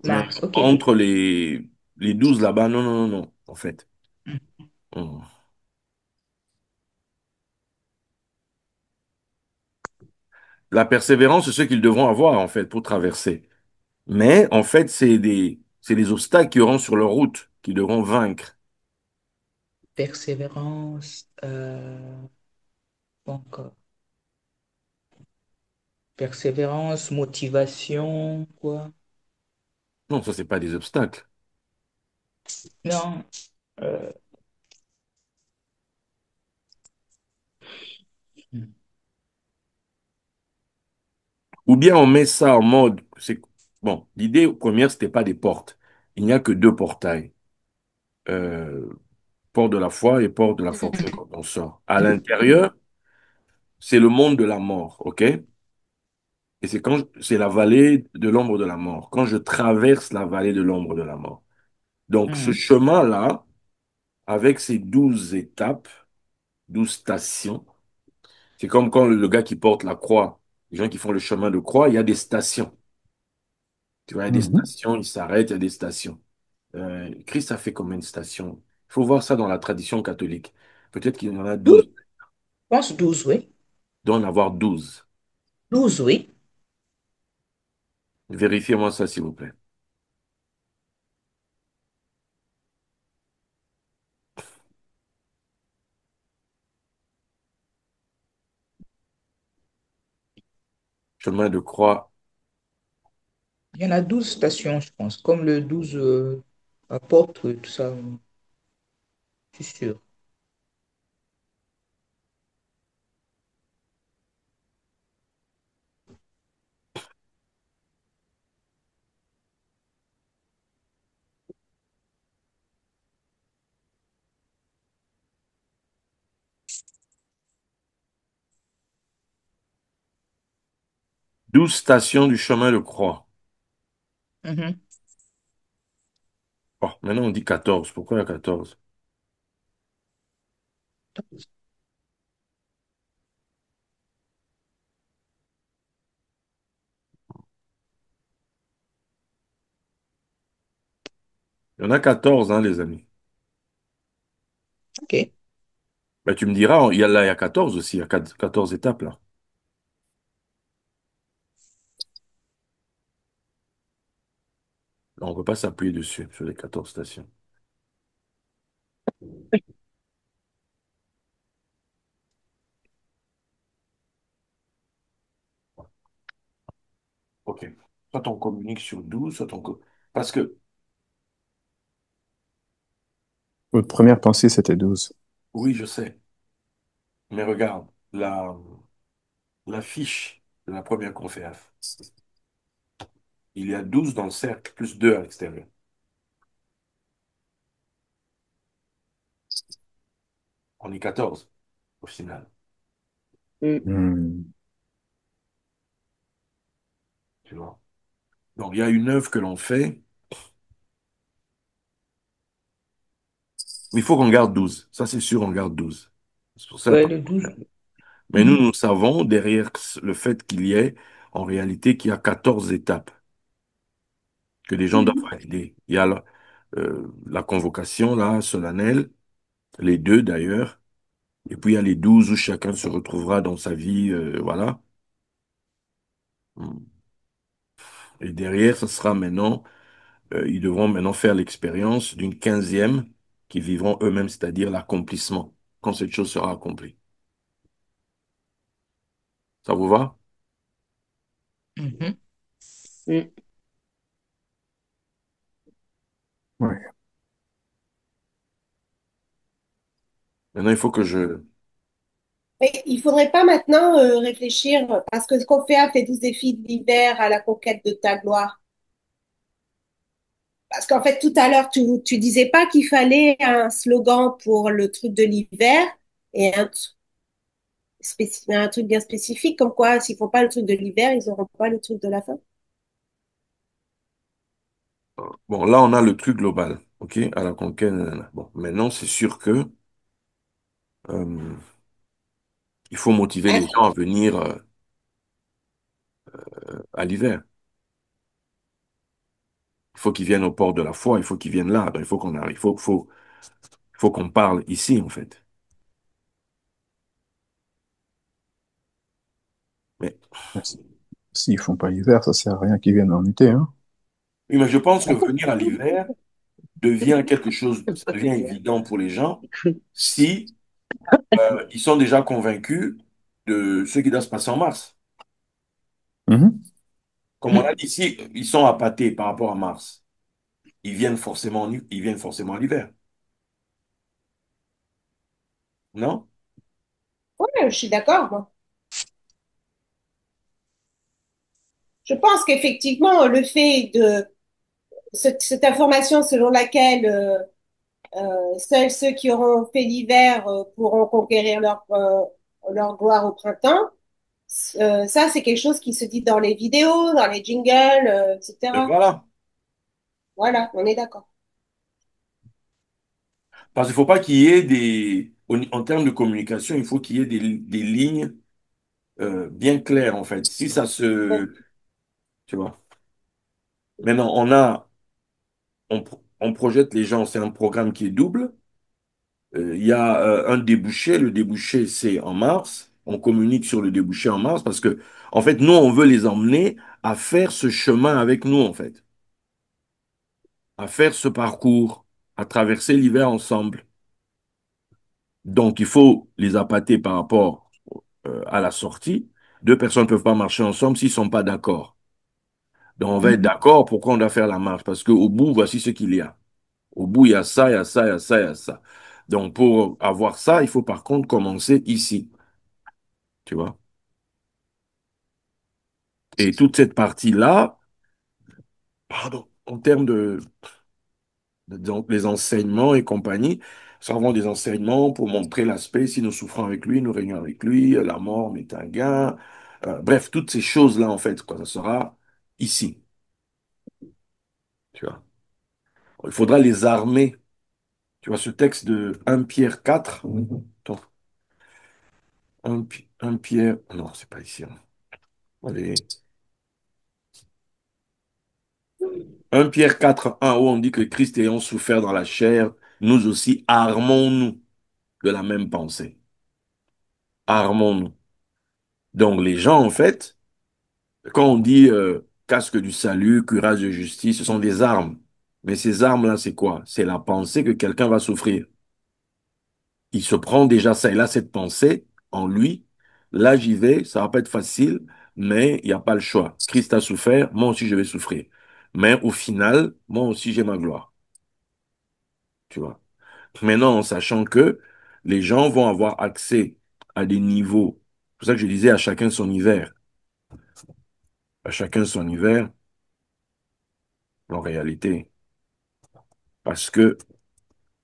Non, Mars, ok. entre les 12 là-bas, non, non, non, non, en fait. Mm. Hmm. La persévérance, c'est ce qu'ils devront avoir, en fait, pour traverser. Mais, en fait, c'est des obstacles qui auront sur leur route, qu'ils devront vaincre. Persévérance, donc, persévérance, motivation, quoi. Non, ça, c'est pas des obstacles. Non, euh, Ou bien on met ça en mode, c'est, bon, l'idée première, c'était pas des portes. Il n'y a que deux portails. Euh, Port de la foi et port de la fortune quand on sort. À l'intérieur, c'est le monde de la mort, ok? Et c'est la vallée de l'ombre de la mort. Quand je traverse la vallée de l'ombre de la mort. Donc, ce mhm. chemin-là, avec ses 12 étapes, 12 stations, c'est comme quand le gars qui porte la croix, les gens qui font le chemin de croix, il y a des stations. Tu vois, il y a des Mhm. stations, il s'arrête, il y a des stations. Christ a fait combien de stations? Il faut voir ça dans la tradition catholique. Peut-être qu'il y en a 12, 12. je pense 12, oui. Il doit en avoir 12. 12, oui. Vérifiez-moi ça, s'il vous plaît. Chemin de croix. Il y en a 12 stations, je pense, comme le 12 apôtres, tout ça, je suis sûr. 12 stations du chemin de croix. Mhm. Oh, maintenant on dit 14. Pourquoi il y a 14? Il y en a 14, hein, les amis. Ok. Ben, tu me diras, il y a 14 aussi. Il y a 14 étapes là. Là, on ne peut pas s'appuyer dessus, sur les 14 stations. OK. Soit on communique sur 12, soit on... Parce que, Votre première pensée, c'était 12. oui, je sais. Mais regarde, la fiche de la première conférence. Il y a 12 dans le cercle, plus 2 à l'extérieur. On est 14 au final. Mm. Hmm. Tu vois. Donc, il y a une œuvre que l'on fait. Il faut qu'on garde 12. Ça, c'est sûr, on garde 12. C'est pour ça. Ouais, le 12. Mais nous, nous savons, derrière le fait qu'il y ait, en réalité, qu'il y a 14 étapes que les gens doivent Mhm. valider. Il y a la convocation, là, solennelle, les deux d'ailleurs, et puis il y a les 12 où chacun se retrouvera dans sa vie, voilà. Et derrière, ça sera maintenant, ils devront maintenant faire l'expérience d'une 15e qu'ils vivront eux-mêmes, c'est-à-dire l'accomplissement, quand cette chose sera accomplie. Ça vous va? Mhm. Mm. Ouais. Maintenant, il faut que je... Mais il faudrait pas maintenant réfléchir, parce que ce qu'on fait a fait 12 défis d'hiver à la conquête de ta gloire. Parce qu'en fait, tout à l'heure, tu disais pas qu'il fallait un slogan pour le truc de l'hiver et un truc bien spécifique, comme quoi, s'ils font pas le truc de l'hiver, ils n'auront pas le truc de la fin. Bon, là, on a le truc global, OK, à la conquête. Nanana. Bon, maintenant, c'est sûr que euh, il faut motiver les gens à venir à l'hiver. Il Il faut qu'ils viennent au port de la foi, il faut qu'ils viennent là. Donc, il faut qu'on arrive, il faut qu'on parle ici, en fait. Mais, S'ils font pas l'hiver, ça sert à rien qu'ils viennent en été, hein. oui, mais je pense que venir à l'hiver devient quelque chose, ça devient évident pour les gens si ils sont déjà convaincus de ce qui doit se passer en mars. Mhm. Comme on a dit, si ils sont appâtés par rapport à mars, ils viennent forcément à l'hiver, non? Ouais, je suis d'accord, moi. Je pense qu'effectivement, le fait de cette information selon laquelle seuls ceux qui auront fait l'hiver pourront conquérir leur gloire au printemps, ça, c'est quelque chose qui se dit dans les vidéos, dans les jingles, Et etc. voilà. Voilà, on est d'accord. Parce qu'il ne faut pas qu'il y ait en termes de communication, il faut qu'il y ait des lignes bien claires, en fait. Si ça Ouais. se, tu vois. Maintenant, on projette les gens, c'est un programme qui est double. Il y a un débouché. Le débouché, c'est en mars. On communique sur le débouché en mars parce que, en fait, nous, on veut les emmener à faire ce chemin avec nous, en fait, à faire ce parcours, à traverser l'hiver ensemble. Donc, il faut les appâter par rapport à la sortie. Deux personnes ne peuvent pas marcher ensemble s'ils ne sont pas d'accord. Donc, on va être d'accord pourquoi on doit faire la marche. Parce qu'au bout, voici ce qu'il y a. Au bout, il y a ça, il y a ça, il y a ça, il y a ça. Donc, pour avoir ça, il faut par contre commencer ici. Tu vois? Et toute cette partie-là, pardon, en termes donc, les enseignements et compagnie, servons des enseignements pour montrer l'aspect, si nous souffrons avec lui, nous régnons avec lui, la mort est un gain. Bref, toutes ces choses-là, en fait, quoi, ça sera ici. Tu vois? Il faudra les armer. Tu vois, ce texte de 1 Pierre 4. Attends, 1 Pierre, non, c'est pas ici, hein. Allez. 1 Pierre 4, 1, où on dit que Christ ayant souffert dans la chair, nous aussi armons-nous de la même pensée. Armons-nous. Donc les gens, en fait, quand on dit casque du salut, cuirasse de justice, ce sont des armes. Mais ces armes-là, c'est quoi? C'est la pensée que quelqu'un va souffrir. Il se prend déjà ça, il a cette pensée en lui. Là, j'y vais, ça va pas être facile, mais il n'y a pas le choix. Christ a souffert, moi aussi je vais souffrir. Mais au final, moi aussi j'ai ma gloire. Tu vois. Maintenant, en sachant que les gens vont avoir accès à des niveaux. C'est pour ça que je disais à chacun son hiver. À chacun son hiver, en réalité. Parce que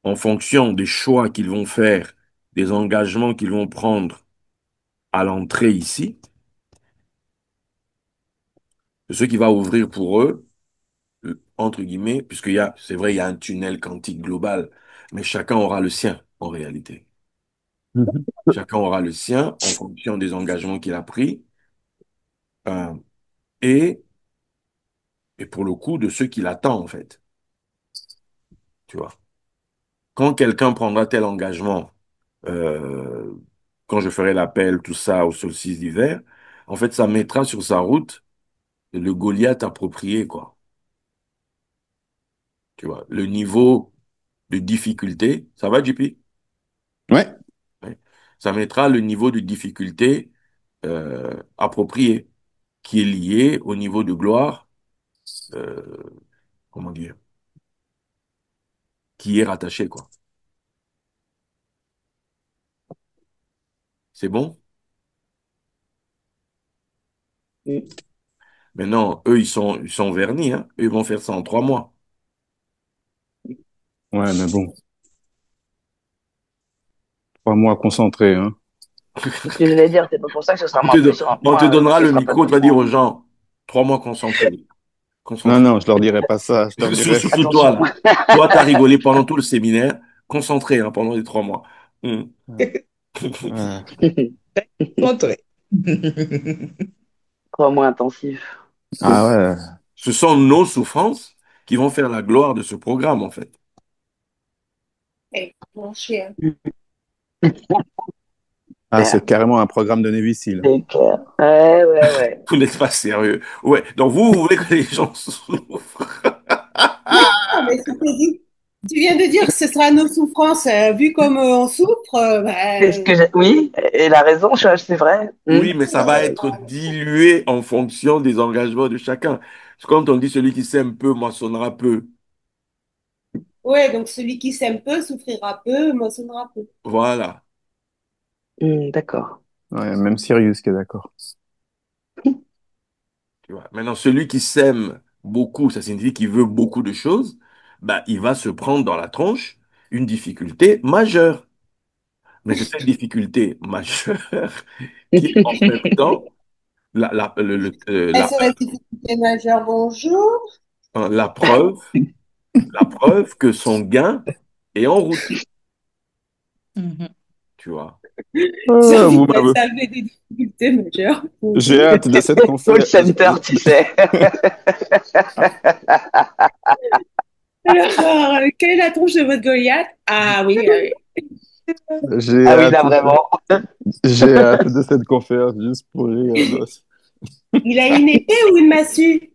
en fonction des choix qu'ils vont faire, des engagements qu'ils vont prendre à l'entrée ici, c'est ce qui va ouvrir pour eux, entre guillemets, c'est vrai, il y a un tunnel quantique global, mais chacun aura le sien, en réalité. Mhm. Chacun aura le sien en fonction des engagements qu'il a pris, euh, et, et pour le coup, de ce qu'il attend, en fait. Tu vois. Quand quelqu'un prendra tel engagement, euh, quand je ferai l'appel, tout ça, au solstice d'hiver, en fait, ça mettra sur sa route le Goliath approprié, quoi. Tu vois, le niveau de difficulté, ça va, JP? Ouais. Ouais. Ça mettra le niveau de difficulté approprié, qui est lié au niveau de gloire, euh, comment dire, qui est rattaché, quoi. C'est bon? Mm. Maintenant, eux, ils sont vernis, hein. Eux, ils vont faire ça en 3 mois. Ouais, mais bon, 3 mois concentrés, hein. C'est ce que j'allais dire, c'est pas pour ça que ce sera moins plus sur un On te point, donnera ce le sera pas micro, plus tu vas dire point. aux gens, 3 mois concentrés. Non, Concentré. non, je leur dirai pas ça. Je leur dirai, Surtout toi, Attention. là. Toi, t'as rigolé pendant tout le séminaire, concentré, hein, pendant les 3 mois. Hmm. ouais. Montrez. 3 mois intensifs. Ah ouais. Ce sont nos souffrances qui vont faire la gloire de ce programme, en fait. Eh, mon cher. Ah, c'est carrément un programme de Navy Seal. C'est clair. Ouais, ouais, ouais. Vous n'êtes pas sérieux. Ouais, donc vous voulez que les gens souffrent. Ah, mais tu viens de dire que ce sera nos souffrances. Vu comme on souffre, C'est ce que j'ai. Oui, et la raison, c'est vrai. Oui, mais ça va être dilué en fonction des engagements de chacun. Quand on dit celui qui sème peu moissonnera peu. ouais, donc celui qui s'aime peu souffrira peu, moissonnera peu. Voilà. D'accord. Ouais, même Sirius qui est d'accord. Tu vois. Maintenant, celui qui sème beaucoup, ça signifie qu'il veut beaucoup de choses, bah, il va se prendre dans la tronche une difficulté majeure. Mais c'est cette difficulté majeure qui est en même temps la, la, Est-ce la difficulté majeure? Bonjour. la preuve, la preuve que son gain est en route. Mhm. Tu vois. Ah, vous m'avez- Ça avait des difficultés majeures. J'ai Bonjour. hâte de cette Call conférence. center, tu sais. Alors, quelle est la tronche de votre Goliath? Ah oui, ah oui. J'ai Ah oui, là, hâte, vraiment. j'ai hâte de cette conférence juste pour rire. Il a une épée ou une massue?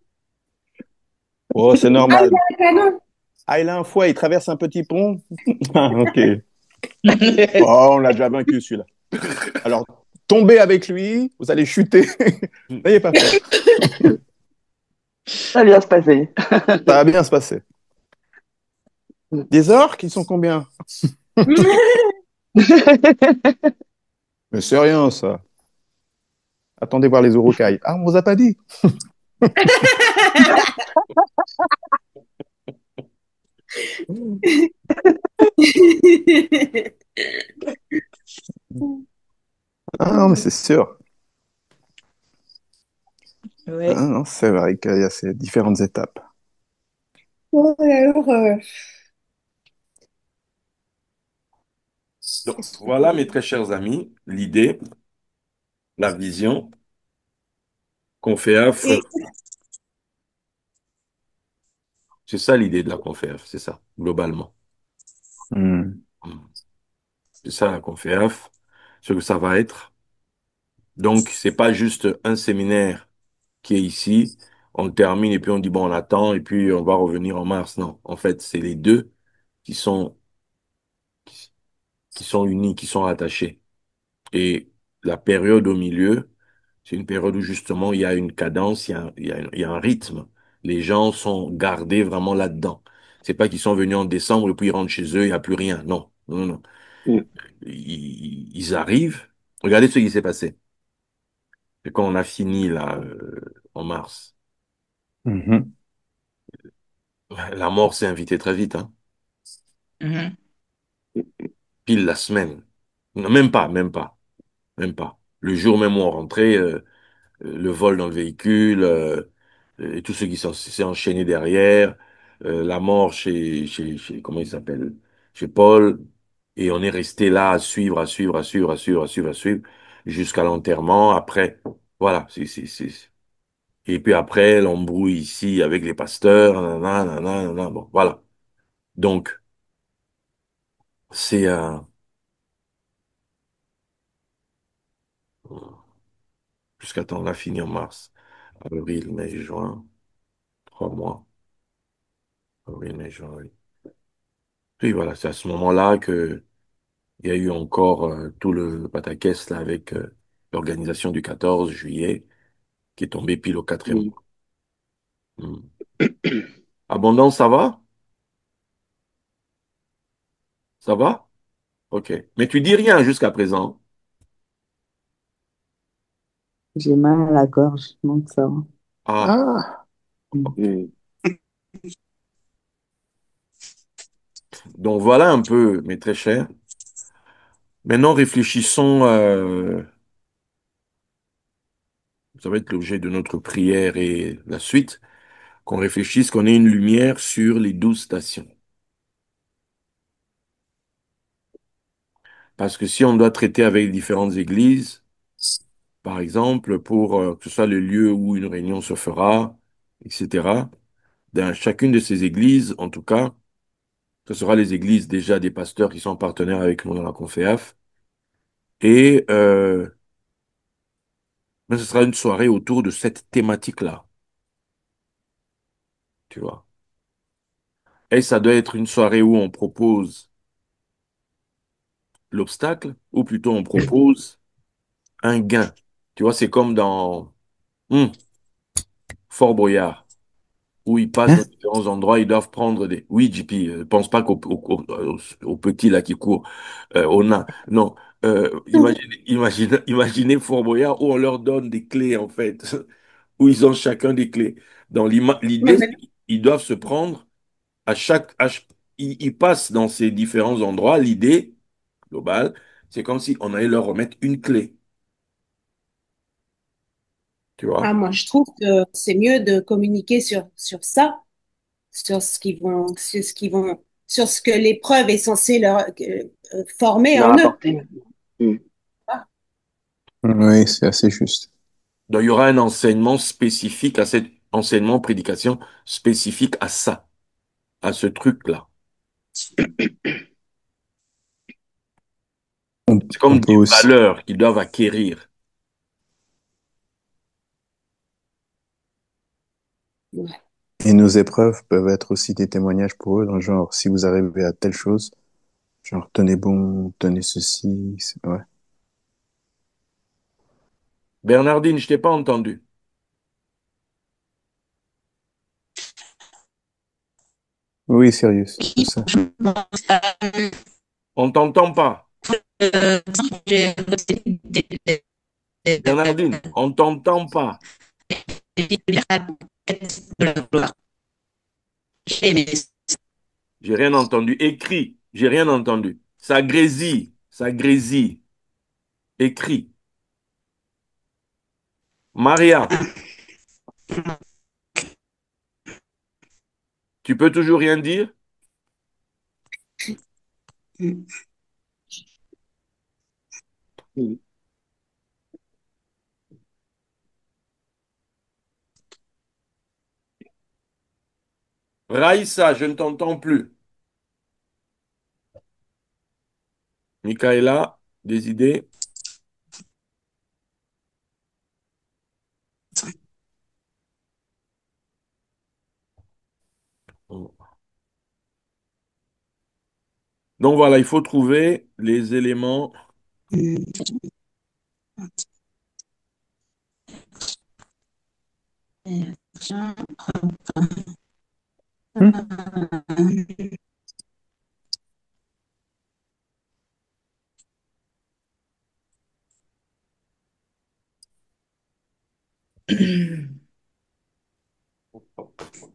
Oh, c'est Ah, il normal. a un canon. Ah, il a un fouet, il traverse un petit pont. Ah, ok. Oh, on l'a déjà vaincu celui-là. Alors, tombez avec lui, vous allez chuter. N'ayez pas peur. Ça va bien se passer. Ça va bien se passer. Des orques, ils sont combien? Mais c'est rien, ça. Attendez voir les urukai. Ah, on vous a pas dit. Ah, non, mais c'est sûr. Ah, Ouais. non, c'est vrai qu'il y a ces différentes étapes. Bon, alors, Donc, voilà, mes très chers amis, l'idée, la vision qu'on fait œuvre. et, C'est ça l'idée de la conférence, c'est ça, globalement. Hmm. C'est ça la conférence, ce que ça va être. Donc, c'est pas juste un séminaire qui est ici, on le termine et puis on dit bon, on attend et puis on va revenir en mars. Non, en fait, c'est les deux qui sont, qui, qui sont unis, qui sont rattachés. Et la période au milieu, c'est une période où justement il y a une cadence, il y a un rythme. Les gens sont gardés vraiment là-dedans. C'est pas qu'ils sont venus en décembre et puis ils rentrent chez eux, il n'y a plus rien. Non, non, non. Ils arrivent. Regardez ce qui s'est passé. Et quand on a fini là, en mars, Mhm. la mort s'est invitée très vite, hein. Mhm. Pile la semaine. Non, même pas, même pas, même pas. Le jour même où on rentrait, le vol dans le véhicule, et tout ce qui s'est enchaîné derrière, la mort comment il s'appelle? Chez Paul. Et on est resté là à suivre, à suivre, à suivre, à suivre, à suivre, à suivre, jusqu'à l'enterrement. Après, voilà. Et puis après, l'embrouille ici avec les pasteurs, nanana, nanana, nanana. Bon, voilà. Donc, c'est jusqu'à temps, on a fini en mars. Avril, mai, juin, 3 mois. Avril, mai, juin, oui. Puis voilà, c'est à ce moment-là que il y a eu encore tout le pataquès là avec l'organisation du 14 juillet qui est tombé pile au quatrième Mm. mois. Hmm. Abondance, ça va? Ça va? Ok. Mais tu dis rien jusqu'à présent. J'ai mal à la gorge, donc ça va. Ah, Ah, ok. Mm. Donc voilà un peu, mes très chers. Maintenant, réfléchissons, ça va être l'objet de notre prière et la suite, qu'on réfléchisse, qu'on ait une lumière sur les 12 stations. Parce que si on doit traiter avec différentes églises, par exemple, pour que ce soit le lieu où une réunion se fera, etc., dans chacune de ces églises, en tout cas, ce sera les églises déjà des pasteurs qui sont partenaires avec nous dans la Conféaf. Et mais ce sera une soirée autour de cette thématique-là, tu vois. Et ça doit être une soirée où on propose l'obstacle, ou plutôt on propose un gain. Tu vois, c'est comme dans Fort Boyard, où ils passent dans Hein? différents endroits, ils doivent prendre des... Oui, JP, pense pas aux petits là qui courent, aux nains. Non, imaginez Fort Boyard où on leur donne des clés, en fait, où ils ont chacun des clés. Donc l'idée, c'est qu'ils doivent se prendre ils passent dans ces différents endroits. L'idée globale, c'est comme si on allait leur remettre une clé, tu vois. Ah, moi, je trouve que c'est mieux de communiquer sur ça, sur ce que l'épreuve est censée former Leur en eux. apporter. Mm. Oui, c'est assez juste. Donc il y aura un enseignement spécifique à cet enseignement, prédication spécifique à ça, à ce truc-là. C'est On comme peut des aussi. valeurs qu'ils doivent acquérir. Ouais. Et nos épreuves peuvent être aussi des témoignages pour eux, dans le genre, si vous arrivez à telle chose, genre, tenez bon, tenez ceci. Ouais. Bernardine, je t'ai pas entendu. Oui, sérieux, c'est ça. On t'entend pas. Bernardine, on t'entend pas. J'ai rien entendu. Écrit, j'ai rien entendu. Ça grésille, ça grésille. Écrit. Maria, tu peux toujours rien dire? Mm. Raïssa, je ne t'entends plus. Michaela, des idées? Donc voilà, il faut trouver les éléments. Hmm.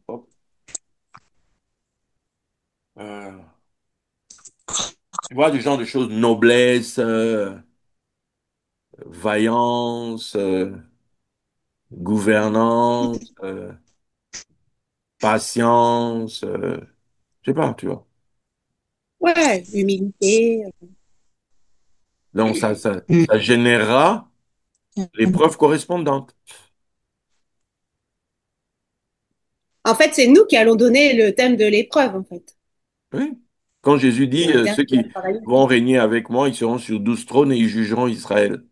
Hop. Euh, Tu vois, du genre de choses, noblesse, vaillance, gouvernance, patience, je sais pas, tu vois. Ouais, humilité. Donc ça générera les preuves correspondantes. En fait, c'est nous qui allons donner le thème de l'épreuve, en fait. Oui. Quand Jésus C'est dit, l'intérieur ceux qui va qui travailler. vont régner avec moi, ils seront sur 12 trônes et ils jugeront Israël.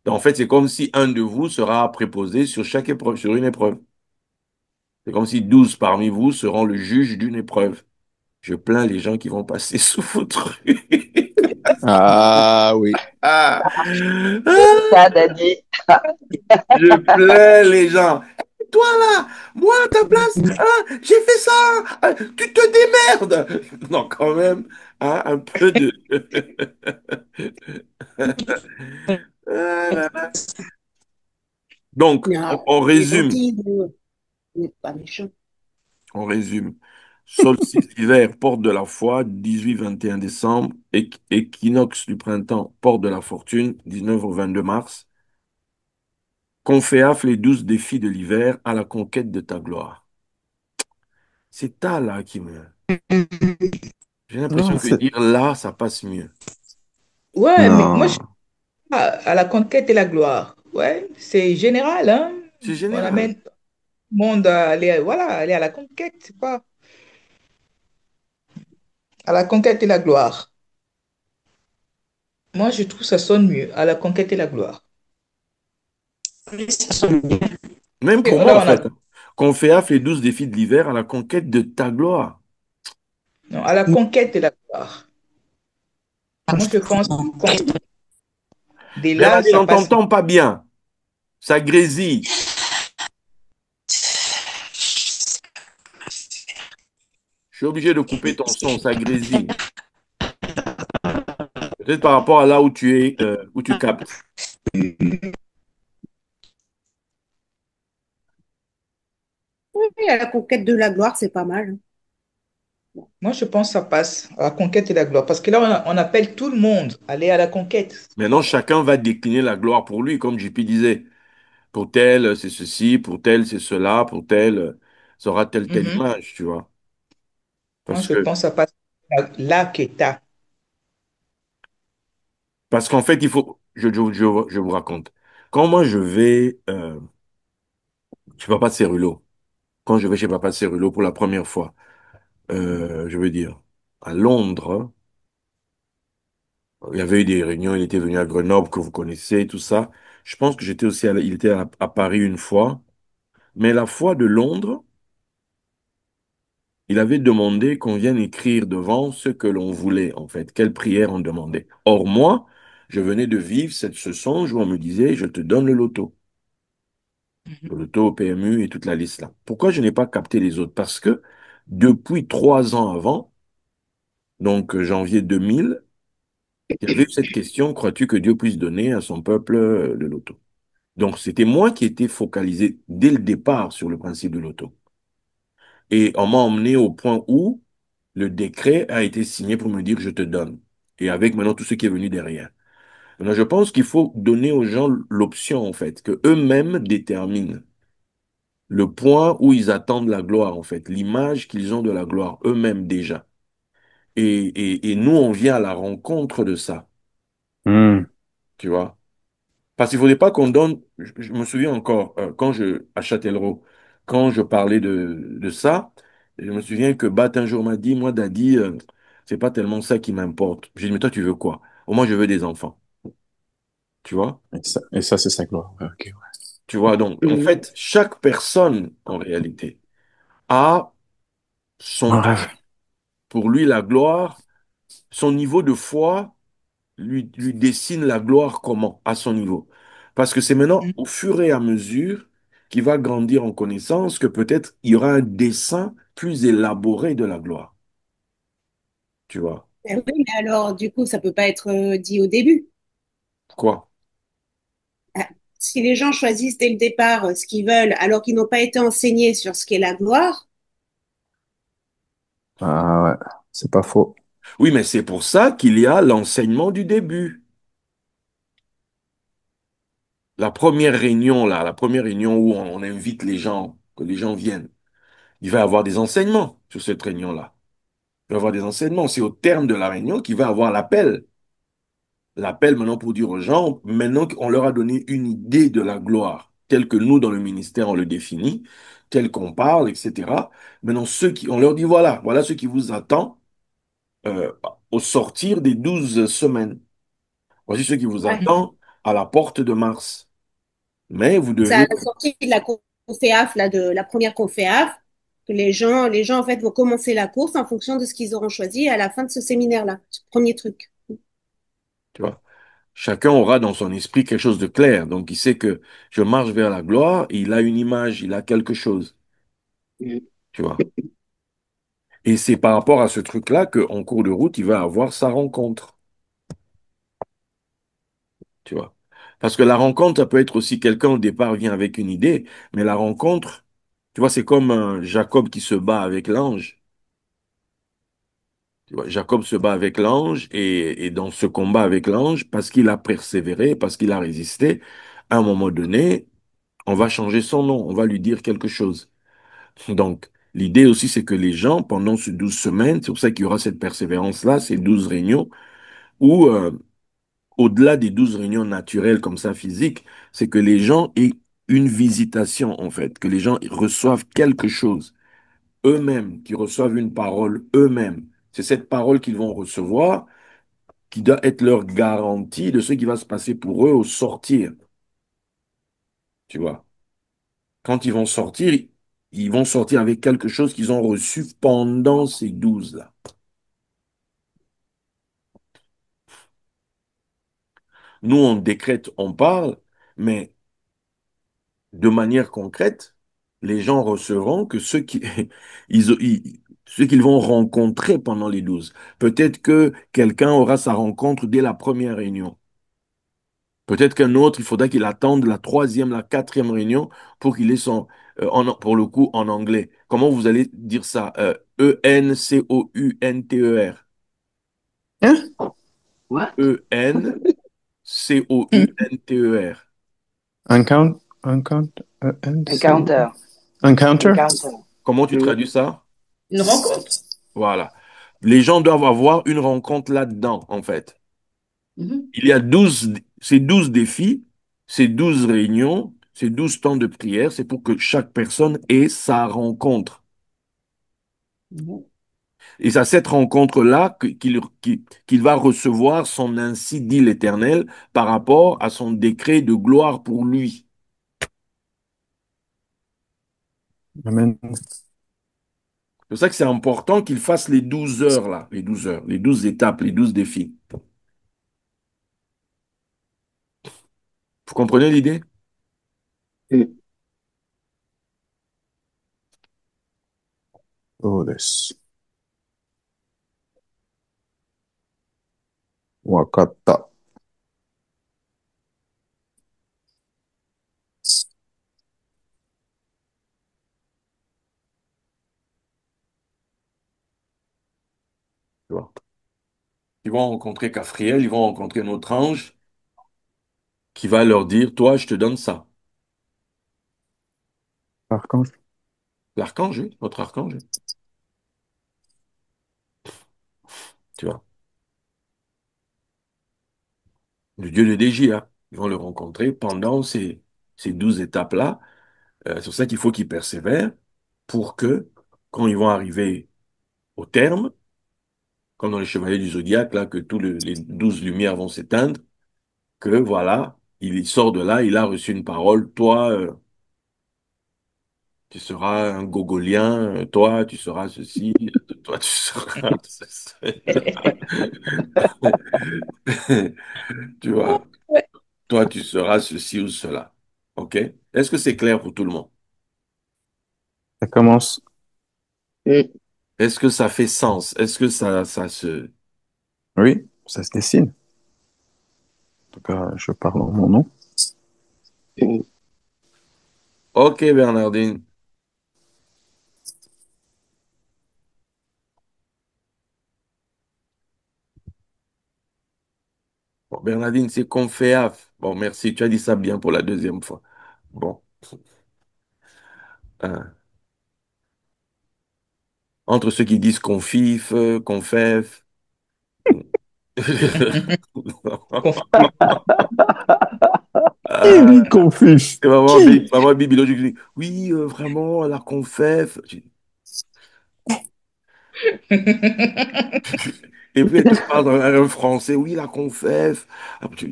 Donc, en fait, c'est comme si un de vous sera préposé sur chaque épreuve, sur une épreuve. C'est comme si 12 parmi vous seront le juge d'une épreuve. Je plains les gens qui vont passer sous vos trucs. Ah oui. Ah, Ça, ah, Daddy. je plains les gens. Toi là, moi à ta place, hein, j'ai fait ça, tu te démerdes. Non, quand même, hein, un peu de... Ah là là. Donc, Non, on on est résume. gentil, nous. On n'est pas méchants. On résume. Solstice d'hiver, porte de la foi, 18-21 décembre. Équinoxe du printemps, porte de la fortune, 19 au 22 mars. Conféaf, les 12 défis de l'hiver à la conquête de ta gloire. C'est ta là qui me... J'ai Non, l'impression que c'est... dire là, ça passe mieux. Ouais, mais moi, je suis Non. à la conquête et la gloire. Ouais, c'est général, hein. C'est On général. amène. le monde à aller, voilà, aller à la conquête, c'est pas à la conquête et la gloire. Moi, je trouve ça sonne mieux, à la conquête et la gloire. Oui, ça sonne bien. Même Et pour moi, en là, on a, fait. Qu'on fait les 12 défis de l'hiver à la conquête de ta gloire. non, à la conquête et la gloire. Moi, je pense que dès là, Bernardine, ça on passe. t'entend pas bien. Ça grésille. Je suis obligé de couper ton son, ça grésille. Peut-être par rapport à là où tu es, où tu captes. Oui, à la conquête de la gloire, c'est pas mal. Moi, je pense que ça passe à la conquête et la gloire. Parce que là, on appelle tout le monde à aller à la conquête. Maintenant, chacun va décliner la gloire pour lui, comme JP disait. Pour tel, c'est ceci, pour tel, c'est cela, pour tel, ça aura telle Mhm. image, tu vois. Moi, Parce je que, pense que ça passe à la quêta. parce qu'en fait, il faut, je vous raconte. Quand moi je vais chez Papa Cérulo, quand je vais chez Papa Cérulo pour la première fois, je veux dire, à Londres, il y avait eu des réunions, il était venu à Grenoble, que vous connaissez, tout ça. Je pense que j'étais aussi, il était à Paris une fois. Mais la fois de Londres, il avait demandé qu'on vienne écrire devant ce que l'on voulait, en fait, quelle prière on demandait. Or, moi, je venais de vivre ce songe où on me disait, je te donne le loto. Le loto, PMU et toute la liste là. Pourquoi je n'ai pas capté les autres? Parce que depuis 3 ans avant, donc janvier 2000, il y avait eu cette question, crois-tu que Dieu puisse donner à son peuple le loto? Donc, c'était moi qui étais focalisé dès le départ sur le principe de loto. Et on m'a emmené au point où le décret a été signé pour me dire je te donne. Et avec maintenant tout ce qui est venu derrière. Maintenant, je pense qu'il faut donner aux gens l'option, en fait, que eux-mêmes déterminent le point où ils attendent la gloire, en fait, l'image qu'ils ont de la gloire, eux-mêmes déjà. Et nous, on vient à la rencontre de ça, Hmm. tu vois. Parce qu'il ne faudrait pas qu'on donne, je me souviens encore, à Châtellerault, quand je parlais de ça, je me souviens que Bat un jour m'a dit, moi, Daddy, c'est pas tellement ça qui m'importe. J'ai dit, mais toi, tu veux quoi? Au moins, je veux des enfants, tu vois? Et ça, c'est sa gloire. Ouais, ok, Tu vois, donc, en Mhm. fait, chaque personne, en réalité, a ouais. son Un rêve. truc. Pour lui, la gloire, son niveau de foi lui dessine la gloire comment, à son niveau. Parce que c'est maintenant, Mhm. au fur et à mesure qu'il va grandir en connaissance, que peut-être il y aura un dessin plus élaboré de la gloire. Tu vois? Eh oui, mais alors, du coup, ça peut pas être dit au début. Quoi? Ah, si les gens choisissent dès le départ ce qu'ils veulent, alors qu'ils n'ont pas été enseignés sur ce qu'est la gloire, Ah ouais, c'est pas faux. Oui, mais c'est pour ça qu'il y a l'enseignement du début. La première réunion, là, la première réunion où on invite les gens, que les gens viennent, il va y avoir des enseignements sur cette réunion-là. Il va y avoir des enseignements. C'est au terme de la réunion qu'il va y avoir l'appel. L'appel maintenant pour dire aux gens, maintenant qu'on leur a donné une idée de la gloire, telle que nous, dans le ministère, on le définit, tel qu'on parle, etc. Maintenant, on leur dit, voilà ce qui vous attend euh, au sortir des 12 semaines. Voici ce qui vous ouais, attend à la porte de mars. Mais vous c'est à devez, la sortie de la conféaf, là, de la première conféaf, que les gens, en fait, vont commencer la course en fonction de ce qu'ils auront choisi à la fin de ce séminaire-là. Ce premier truc. tu vois, chacun aura dans son esprit quelque chose de clair. Donc, il sait que je marche vers la gloire, il a une image, il a quelque chose, Mhm. tu vois. Et c'est par rapport à ce truc-là qu'en cours de route, il va avoir sa rencontre, tu vois. Parce que la rencontre, ça peut être aussi quelqu'un au départ vient avec une idée, mais la rencontre, tu vois, c'est comme Jacob qui se bat avec l'ange. Tu vois, Jacob se bat avec l'ange et dans ce combat avec l'ange, parce qu'il a persévéré, parce qu'il a résisté, à un moment donné, on va changer son nom, on va lui dire quelque chose. Donc, l'idée aussi, c'est que les gens, pendant ces 12 semaines, c'est pour ça qu'il y aura cette persévérance-là, ces 12 réunions, où au-delà des 12 réunions naturelles comme ça, physiques, c'est que les gens aient une visitation, en fait, que les gens reçoivent quelque chose eux-mêmes, qui reçoivent une parole eux-mêmes. C'est cette parole qu'ils vont recevoir qui doit être leur garantie de ce qui va se passer pour eux au sortir, tu vois. Quand ils vont sortir avec quelque chose qu'ils ont reçu pendant ces 12 là. Nous, on décrète, on parle, mais de manière concrète, les gens recevront que ceux qu'ils vont rencontrer pendant les 12. Peut-être que quelqu'un aura sa rencontre dès la première réunion. Peut-être qu'un autre, il faudra qu'il attende la troisième, la quatrième réunion pour qu'il ait pour le coup, en anglais. Comment vous allez dire ça? Encounter. Hein? What? Encounter. Encounter. Encounter? Encounter. Comment tu Mm. traduis ça? Une rencontre. Voilà. Les gens doivent avoir une rencontre là-dedans, en fait. Mhm. Il y a 12, ces 12 défis, ces 12 réunions, ces 12 temps de prière, c'est pour que chaque personne ait sa rencontre. Mhm. Et c'est à cette rencontre-là qu'il va recevoir son ainsi dit l'Éternel par rapport à son décret de gloire pour lui. Amen. C'est pour ça que c'est important qu'il fasse les 12 heures là, les 12 heures, les 12 étapes, les 12 défis. Vous comprenez l'idée? Mm. Oh, this. Wakata. Tu vois. Ils vont rencontrer Caphriel, ils vont rencontrer notre ange qui va leur dire, toi, je te donne ça. Archange. L'archange, oui, notre archange, oui, tu vois. Le dieu de Dégia. Ils vont le rencontrer pendant ces 12 étapes-là. C'est pour ça qu'il faut qu'ils persévèrent pour que, quand ils vont arriver au terme, comme dans les Chevaliers du Zodiaque, là, que les 12 lumières vont s'éteindre, que voilà, il sort de là, il a reçu une parole. Toi, tu seras un gogolien, toi, tu seras ceci, toi, tu seras ceci. Tu vois, Ouais. toi, tu seras ceci ou cela. OK? Est-ce que c'est clair pour tout le monde? Ça commence. Mm. Est-ce que ça fait sens? Est-ce que ça se... Oui, ça se dessine. En tout cas, je parle en mon nom. Mm. OK, Bernardine. Bon, Bernardine, c'est Conféaf. Bon, merci, tu as dit ça bien pour la deuxième fois. Bon. Hein. Entre ceux qui disent confif, confef. Il Ah, dit confus. et Qui? maman Bibilo, je dis, oui, vraiment, la confef. Et puis elle te parle dans un français, oui, la confef. Ah, Faut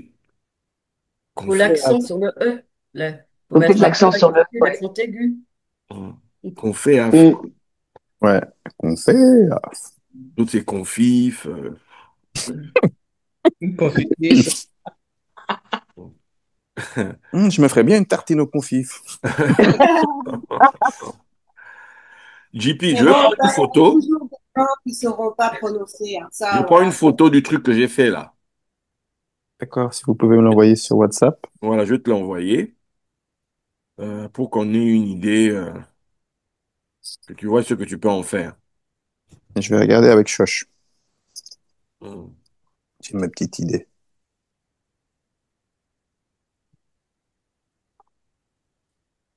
confef. l'accent sur le E. Là. Faut Faut peut-être mettre un peu l'accent sur le. Ouais. l'accent aigu. Hum. Confef. Mm. Ouais, qu'on fait. Toutes ces confifs. Confus. Je me ferais bien une tartine au confit. JP, Mais je vais bon, prendre une il y a photo. toujours des gens qui ne sauront pas prononcer, hein. Je Ça, prends une voilà. photo du truc que j'ai fait là. D'accord, si vous pouvez me l'envoyer sur WhatsApp. Voilà, je vais te l'envoyer pour qu'on ait une idée, que tu vois ce que tu peux en faire. Et je vais regarder avec Shosh. Hum. J'ai ma petite idée.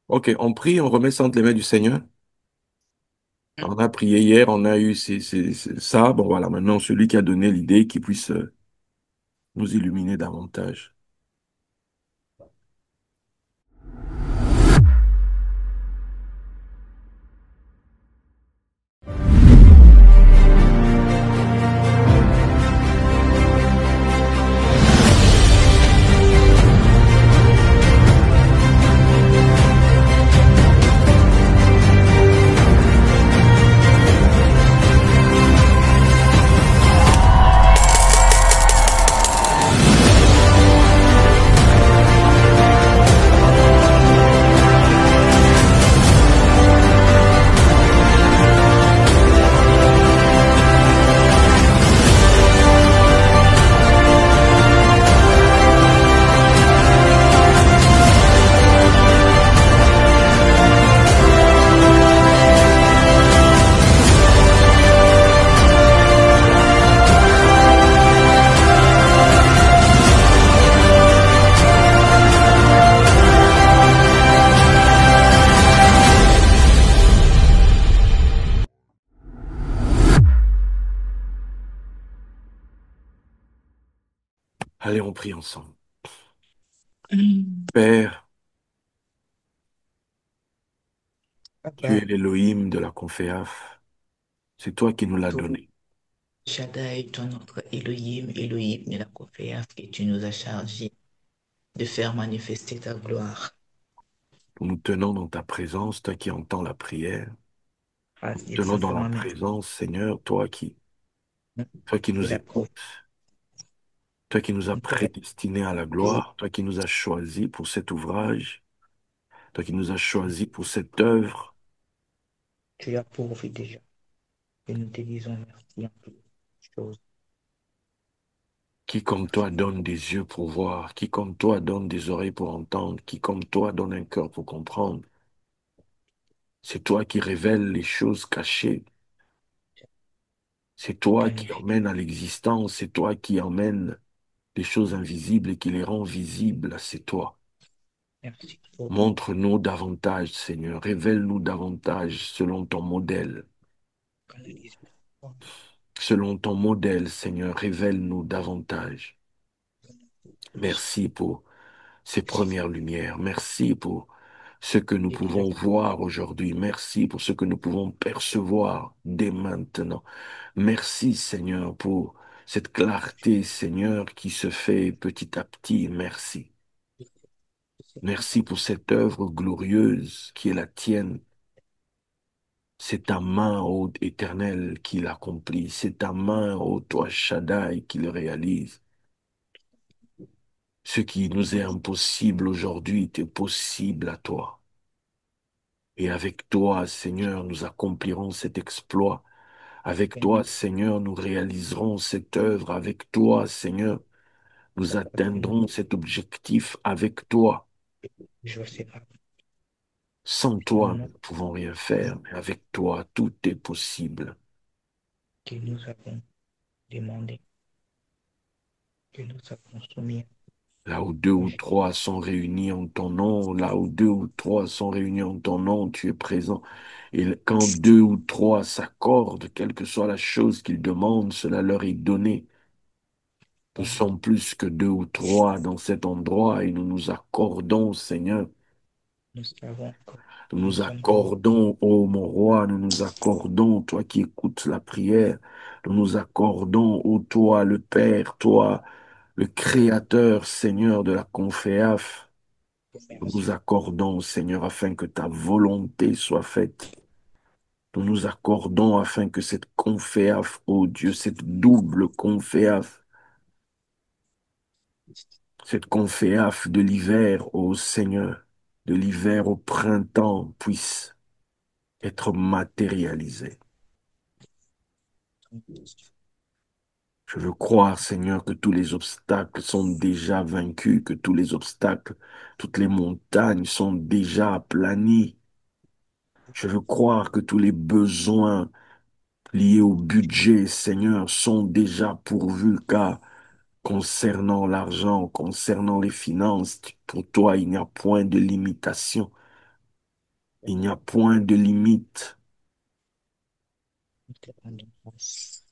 Ok, on prie, on remet ça entre les mains du Seigneur. On a prié hier, on a eu ça. Bon voilà, maintenant celui qui a donné l'idée, qui puisse nous illuminer davantage. Allez, on prie ensemble. Mm. Père, tu es Papa, l'Élohim de la Conféaf. C'est toi qui nous l'as tout donné. Shaddai, toi notre Elohim, Elohim de la confiance que tu nous as chargé de faire manifester ta gloire. Nous nous tenons dans ta présence, toi qui entends la prière. Nous Grâce nous et tenons dans la simplement merci. présence, Seigneur, toi qui De nous la écoutes, pro- toi qui nous as de la- prédestinés à la gloire, toi qui nous as choisis pour cet ouvrage, toi qui nous as choisis pour cette œuvre. Tu as pourvu déjà. Et nous te disons merci en toutes choses. Qui comme toi donne des yeux pour voir, qui comme toi donne des oreilles pour entendre, qui comme toi donne un cœur pour comprendre. C'est toi qui révèles les choses cachées. C'est toi qui Magnifique. emmènes à l'existence. C'est toi qui emmènes les choses invisibles et qui les rend visibles. C'est toi. Merci pour Montre-nous davantage, Seigneur. Révèle-nous davantage selon ton modèle. canaliser ta foi. Selon ton modèle, Seigneur, révèle-nous davantage. Merci pour ces premières lumières. Merci pour ce que nous Et déjà, pouvons voir aujourd'hui. Merci pour ce que nous pouvons percevoir dès maintenant. Merci, Seigneur, pour cette clarté, Seigneur, qui se fait petit à petit. Merci. Merci pour cette œuvre glorieuse qui est la tienne. C'est ta main, ô Éternel, qui l'accomplit. C'est ta main, ô toi, Shaddai, qui le réalise. Ce qui nous est impossible aujourd'hui est possible à toi. Et avec toi, Seigneur, nous accomplirons cet exploit. Avec toi, Seigneur, nous réaliserons cette œuvre. Avec toi, Seigneur, nous atteindrons cet objectif. Avec toi, je serai sans au toi, nous nom ne pouvons rien faire. Mais avec toi, tout est possible. que nous avons demandé, que nous avons soumis. Là où deux ou trois sont réunis en ton nom, là où deux ou trois sont réunis en ton nom, tu es présent. Et quand deux ou trois s'accordent, quelle que soit la chose qu'ils demandent, cela leur est donné. Nous sommes plus que deux ou trois dans cet endroit et nous nous accordons, Seigneur. Nous savons que Nous nous nous sommes comme accordons, ô mon roi, nous nous accordons, toi qui écoutes la prière. Nous nous accordons, ô toi, le Père, toi, le Créateur, Seigneur de la Conféaf. Nous merci. nous accordons, Seigneur, afin que ta volonté soit faite. Nous nous accordons afin que cette conféaf, ô Dieu, cette double conféaf, cette conféaf de l'hiver, ô Seigneur, de l'hiver au printemps, puisse être matérialisée. Je veux croire, Seigneur, que tous les obstacles sont déjà vaincus, que tous les obstacles, toutes les montagnes sont déjà aplanies. Je veux croire que tous les besoins liés au budget, Seigneur, sont déjà pourvus, car concernant l'argent, concernant les finances, pour toi, il n'y a point de limitation, il n'y a point de limite. Nous te rendons grâce.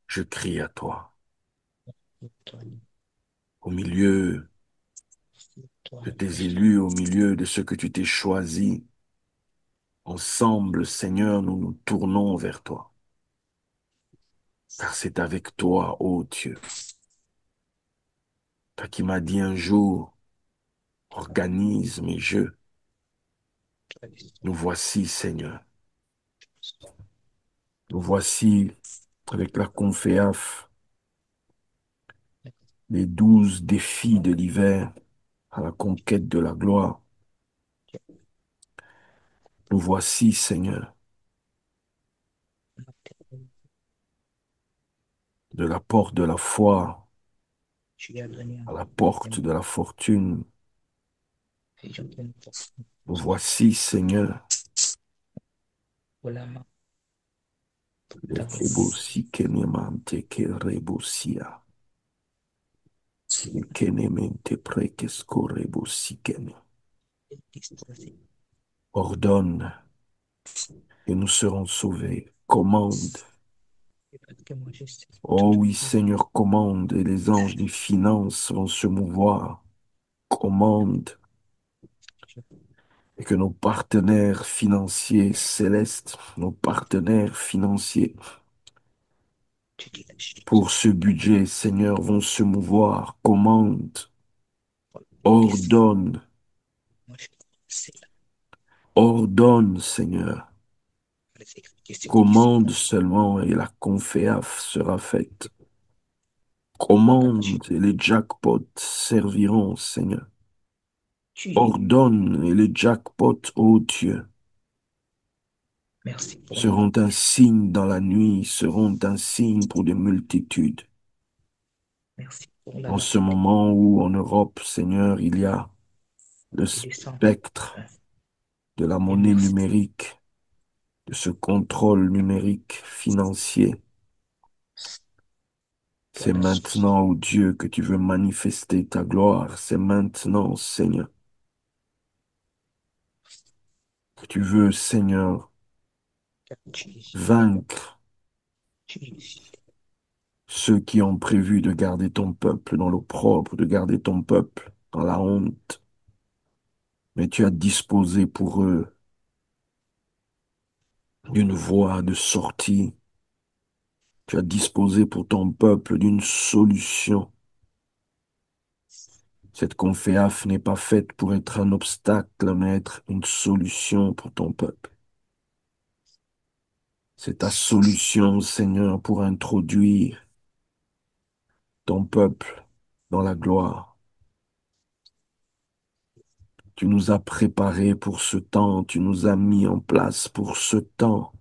Je crie à toi, Toi, au milieu toi, de notre tes chef. élus, au milieu de ceux que tu t'es choisis. Ensemble, Seigneur, nous nous tournons vers toi, car c'est avec toi, ô Dieu. Toi qui m'as dit un jour, organise mes jeux. Toi, le Seigneur. Nous voici, Seigneur. Nous voici avec la conféaf, les 12 défis de l'hiver à la conquête de la gloire. Nous voici, Seigneur, de la porte de la foi Tu lui as donné à la encore porte de la fortune. et je donne Nous voici, Seigneur, pour la main, le ta volonté, kebosi kenemante ke rebosia, le kenemente prekesko rebosi kene. disposer Ordonne et nous serons sauvés. Commande Parce que moi, je sais tout Oh à oui, fait. Seigneur, commande, et les anges des finances vont se mouvoir. Commande, et que nos partenaires financiers célestes, nos partenaires financiers Tu dis la chose. pour ce budget, Seigneur, vont se mouvoir. Commande, Pour les saints, ordonne, moi, je c'est là. ordonne, Seigneur. Les Écritures, c'est que c'est Commande bon. seulement et la conféaf sera faite. Quand tu, Commande et les jackpots serviront, Seigneur. tu, Ordonne et les jackpots, ô Dieu, merci pour seront un l'unité. signe dans la nuit, seront un signe pour des multitudes. Merci pour la En ce rapidité moment où en Europe, Seigneur, il y a le des descend. spectre de la Et monnaie merci. numérique, de ce contrôle numérique financier, Toi, c'est la source. maintenant, ô Dieu, que tu veux manifester ta gloire. C'est maintenant, Seigneur, que tu veux, Seigneur, Tu, vaincre tu, ceux qui ont prévu de garder ton peuple dans l'opprobre, de garder ton peuple dans la honte. Mais tu as disposé pour eux d'une voie de sortie. Tu as disposé pour ton peuple d'une solution. Cette conféaf n'est pas faite pour être un obstacle, mais être une solution pour ton peuple. C'est ta solution, Seigneur, pour introduire ton peuple dans la gloire. Tu nous as préparés pour ce temps, tu nous as mis en place pour ce temps.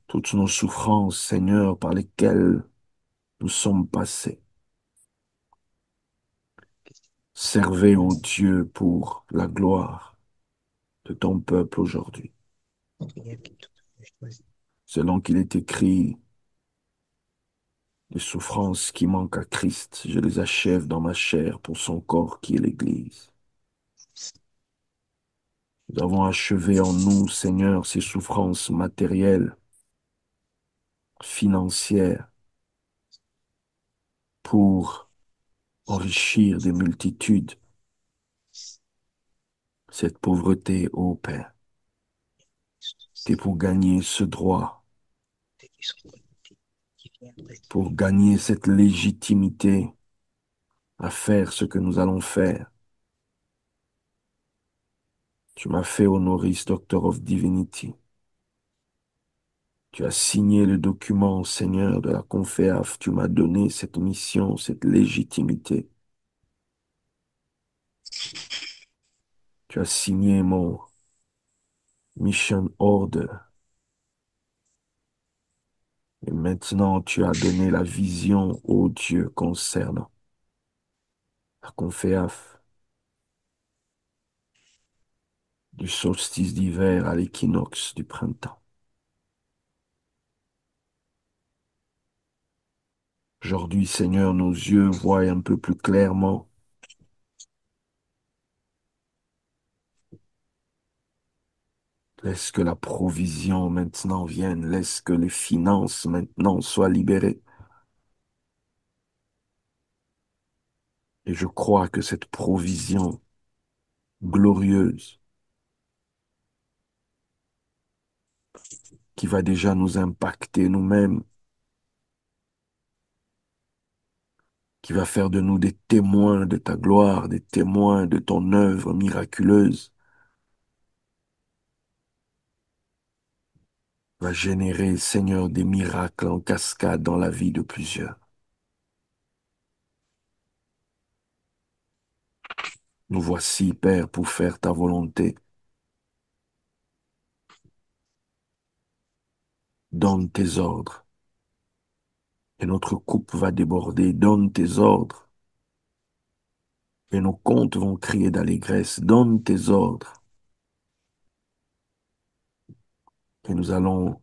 Toutes nos souffrances, Seigneur, par lesquelles nous sommes passés. Servez, ô Dieu, pour la gloire de ton peuple aujourd'hui. Selon qu'il est écrit, les souffrances qui manquent à Christ, je les achève dans ma chair pour son corps qui est l'Église. Nous avons achevé en nous, Seigneur, ces souffrances matérielles, financières, pour enrichir des multitudes. Cette pauvreté, ô Père, c'est pour gagner ce droit, pour gagner cette légitimité à faire ce que nous allons faire. Tu m'as fait honoris Doctor of Divinity. Tu as signé le document, Seigneur, de la conféaf. Tu m'as donné cette mission, cette légitimité. Tu as signé mon mission order. Et maintenant, tu as donné la vision, ô Dieu, concernant la conféaf du solstice d'hiver à l'équinoxe du printemps. Aujourd'hui, Seigneur, nos yeux voient un peu plus clairement. Laisse que la provision maintenant vienne. Laisse que les finances maintenant soient libérées. Et je crois que cette provision glorieuse qui va déjà nous impacter nous-mêmes, qui va faire de nous des témoins de ta gloire, des témoins de ton œuvre miraculeuse, va générer, Seigneur, des miracles en cascade dans la vie de plusieurs. Nous voici, Père, pour faire ta volonté. Donne tes ordres, et notre coupe va déborder. Donne tes ordres, et nos comptes vont crier d'allégresse. Donne tes ordres, et nous allons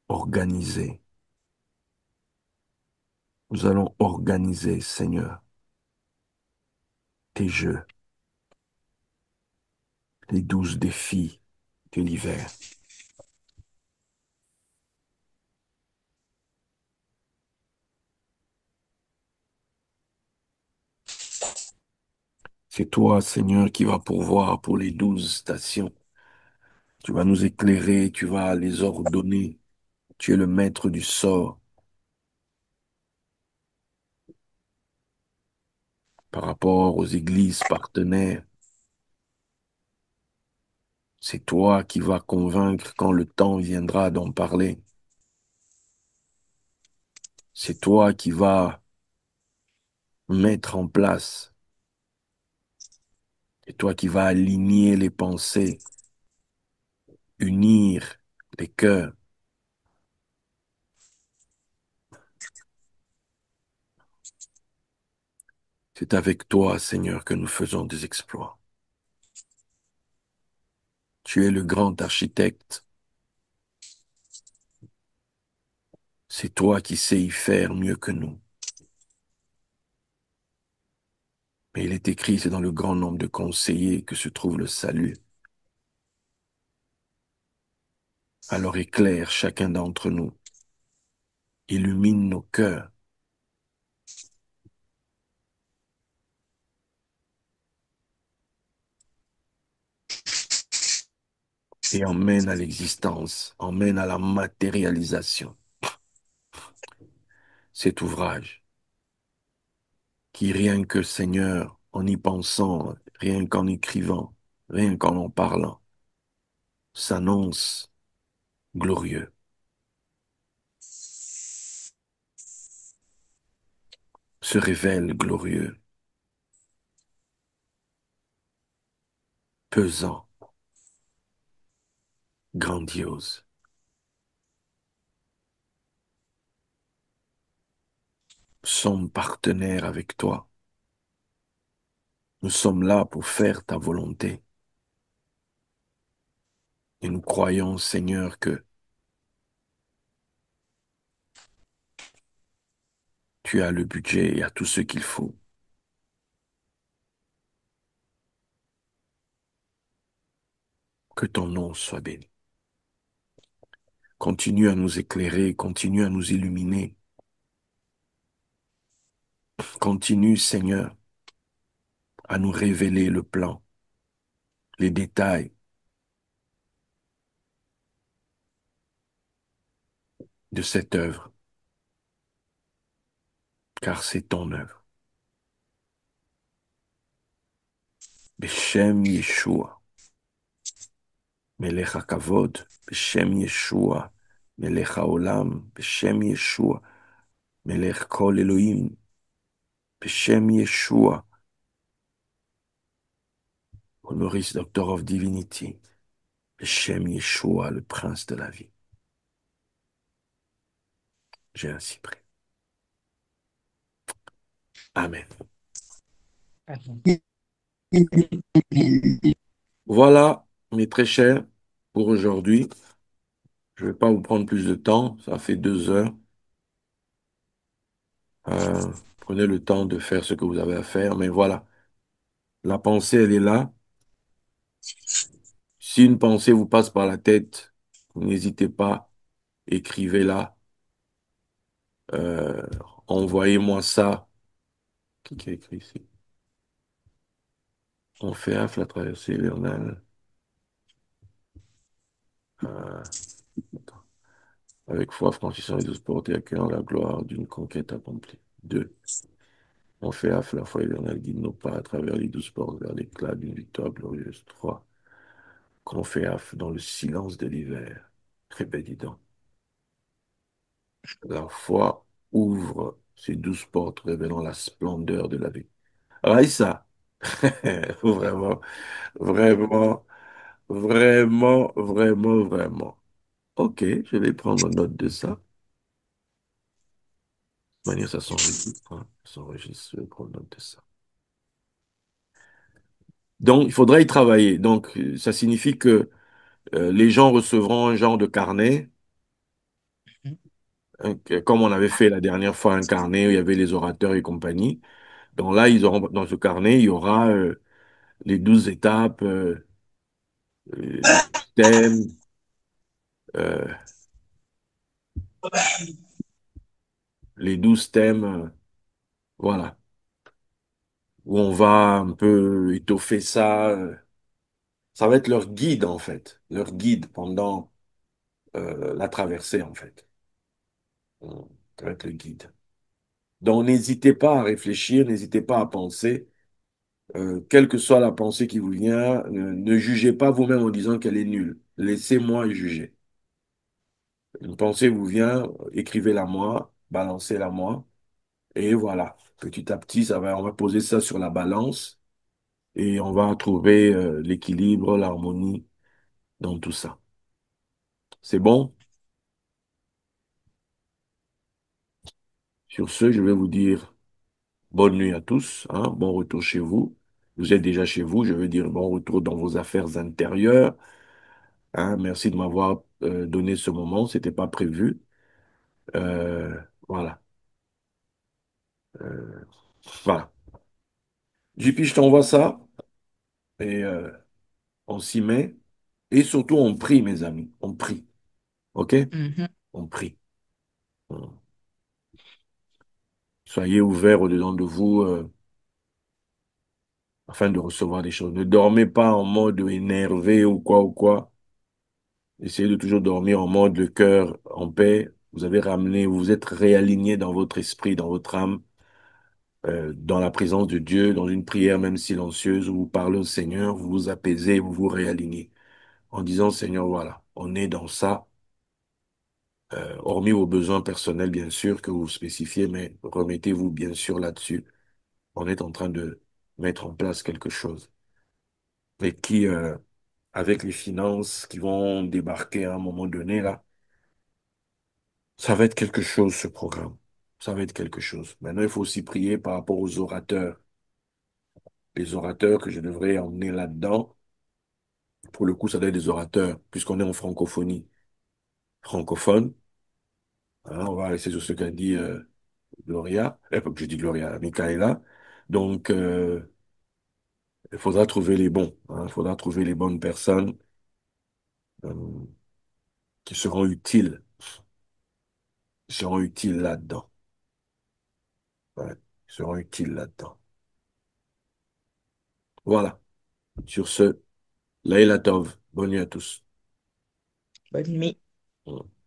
organiser. Nous allons organiser, Seigneur, tes jeux, les 12 défis de l'hiver. C'est toi, Seigneur, qui vas pourvoir pour les 12 stations. Tu vas nous éclairer, tu vas les ordonner. Tu es le maître du sort par rapport aux églises partenaires. C'est toi qui vas convaincre quand le temps viendra d'en parler. C'est toi qui vas mettre en place. C'est toi qui vas aligner les pensées, unir les cœurs. C'est avec toi, Seigneur, que nous faisons des exploits. Tu es le grand architecte. C'est toi qui sais y faire mieux que nous. Mais il est écrit, c'est dans le grand nombre de conseillers que se trouve le salut. Alors éclaire chacun d'entre nous, illumine nos cœurs et emmène à l'existence, emmène à la matérialisation cet ouvrage qui, rien que Seigneur, en y pensant, rien qu'en écrivant, rien qu'en en parlant, s'annonce glorieux, se révèle glorieux, pesant, grandiose. Sommes partenaires avec toi. Nous sommes là pour faire ta volonté. Et nous croyons, Seigneur, que tu as le budget et as tout ce qu'il faut. Que ton nom soit béni. Continue à nous éclairer, continue à nous illuminer. Continue, Seigneur, à nous révéler le plan, les détails de cette œuvre, car c'est ton œuvre. Beshem Yeshua, Melech HaKavod, Beshem Yeshua, Melech HaOlam, Beshem Yeshua, Melech Kol Elohim, Beshem Yeshua, Honoris Doctor of Divinity, Beshem Yeshua, le prince de la vie. J'ai ainsi prié. Amen. Voilà, mes très chers, pour aujourd'hui. Je ne vais pas vous prendre plus de temps, ça fait 2 heures. Prenez le temps de faire ce que vous avez à faire, mais voilà, la pensée, elle est là. Si une pensée vous passe par la tête, n'hésitez pas, écrivez-la, euh, envoyez-moi ça. Qui a écrit ici? On fait affle la traversée hivernale. Euh, avec foi, franchissant les 12 portes et accueillant la gloire d'une conquête accomplie. 2. On fait affle la foi hivernale guide nos pas à travers les 12 portes vers l'éclat d'une victoire glorieuse. 3. Qu'on fait affle dans le silence de l'hiver. Très bien, dis donc. La foi ouvre ces 12 portes révélant la splendeur de la vie. Raïssa, vraiment, vraiment, vraiment, vraiment, vraiment. Ok, je vais prendre note de ça. De toute manière, ça s'enregistre, hein. Ça s'enregistre, je vais prendre note de ça. Donc, il faudra y travailler. Donc, ça signifie que les gens recevront un genre de carnet, hein, comme on avait fait la dernière fois, un carnet où il y avait les orateurs et compagnie. Donc là, ils auront, dans ce carnet, il y aura les 12 étapes, les thèmes, euh, les 12 thèmes, voilà. où on va un peu étoffer ça. Ça va être leur guide, en fait, leur guide pendant la traversée, en fait. Ça va être le guide. Donc, n'hésitez pas à réfléchir, n'hésitez pas à penser. Quelle que soit la pensée qui vous vient, ne jugez pas vous-même en disant qu'elle est nulle. Laissez-moi juger. Une pensée vous vient, écrivez-la moi, balancez-la moi, et voilà. Petit à petit, on va poser ça sur la balance et on va trouver l'équilibre, l'harmonie dans tout ça. C'est bon? Sur ce, je vais vous dire bonne nuit à tous, hein, bon retour chez vous. Vous êtes déjà chez vous, je veux dire bon retour dans vos affaires intérieures. Hein, merci de m'avoir donné ce moment, c'était pas prévu. Euh, voilà. Euh, voilà. JP, je t'envoie ça et on s'y met. Et surtout, on prie, mes amis. On prie. OK? Mhm. On prie. Soyez ouverts au-dedans de vous afin de recevoir des choses. Ne dormez pas en mode énervé ou quoi ou quoi. Essayez de toujours dormir en mode le cœur en paix. Vous avez ramené, vous vous êtes réaligné dans votre esprit, dans votre âme, dans la présence de Dieu, dans une prière même silencieuse où vous parlez au Seigneur, vous vous apaisez, vous vous réalignez en disant, Seigneur, voilà, on est dans ça, hormis vos besoins personnels, bien sûr, que vous spécifiez, mais remettez-vous bien sûr là-dessus. On est en train de mettre en place quelque chose. Et qui, avec les finances qui vont débarquer à un moment donné, là, ça va être quelque chose, ce programme. Ça va être quelque chose. Maintenant, il faut aussi prier par rapport aux orateurs. Les orateurs que je devrais emmener là-dedans, pour le coup, ça doit être des orateurs, puisqu'on est en francophonie. Francophone, hein, on va rester sur ce qu'a dit Gloria, pas que je dis Gloria, Michaela. Donc, il faudra trouver les bons, hein, il faudra trouver les bonnes personnes euh, qui seront utiles là-dedans. Ouais, qui seront utiles là-dedans. Voilà. Sur ce, Laïla Tov, bonne nuit à tous. Bonne nuit. Mm.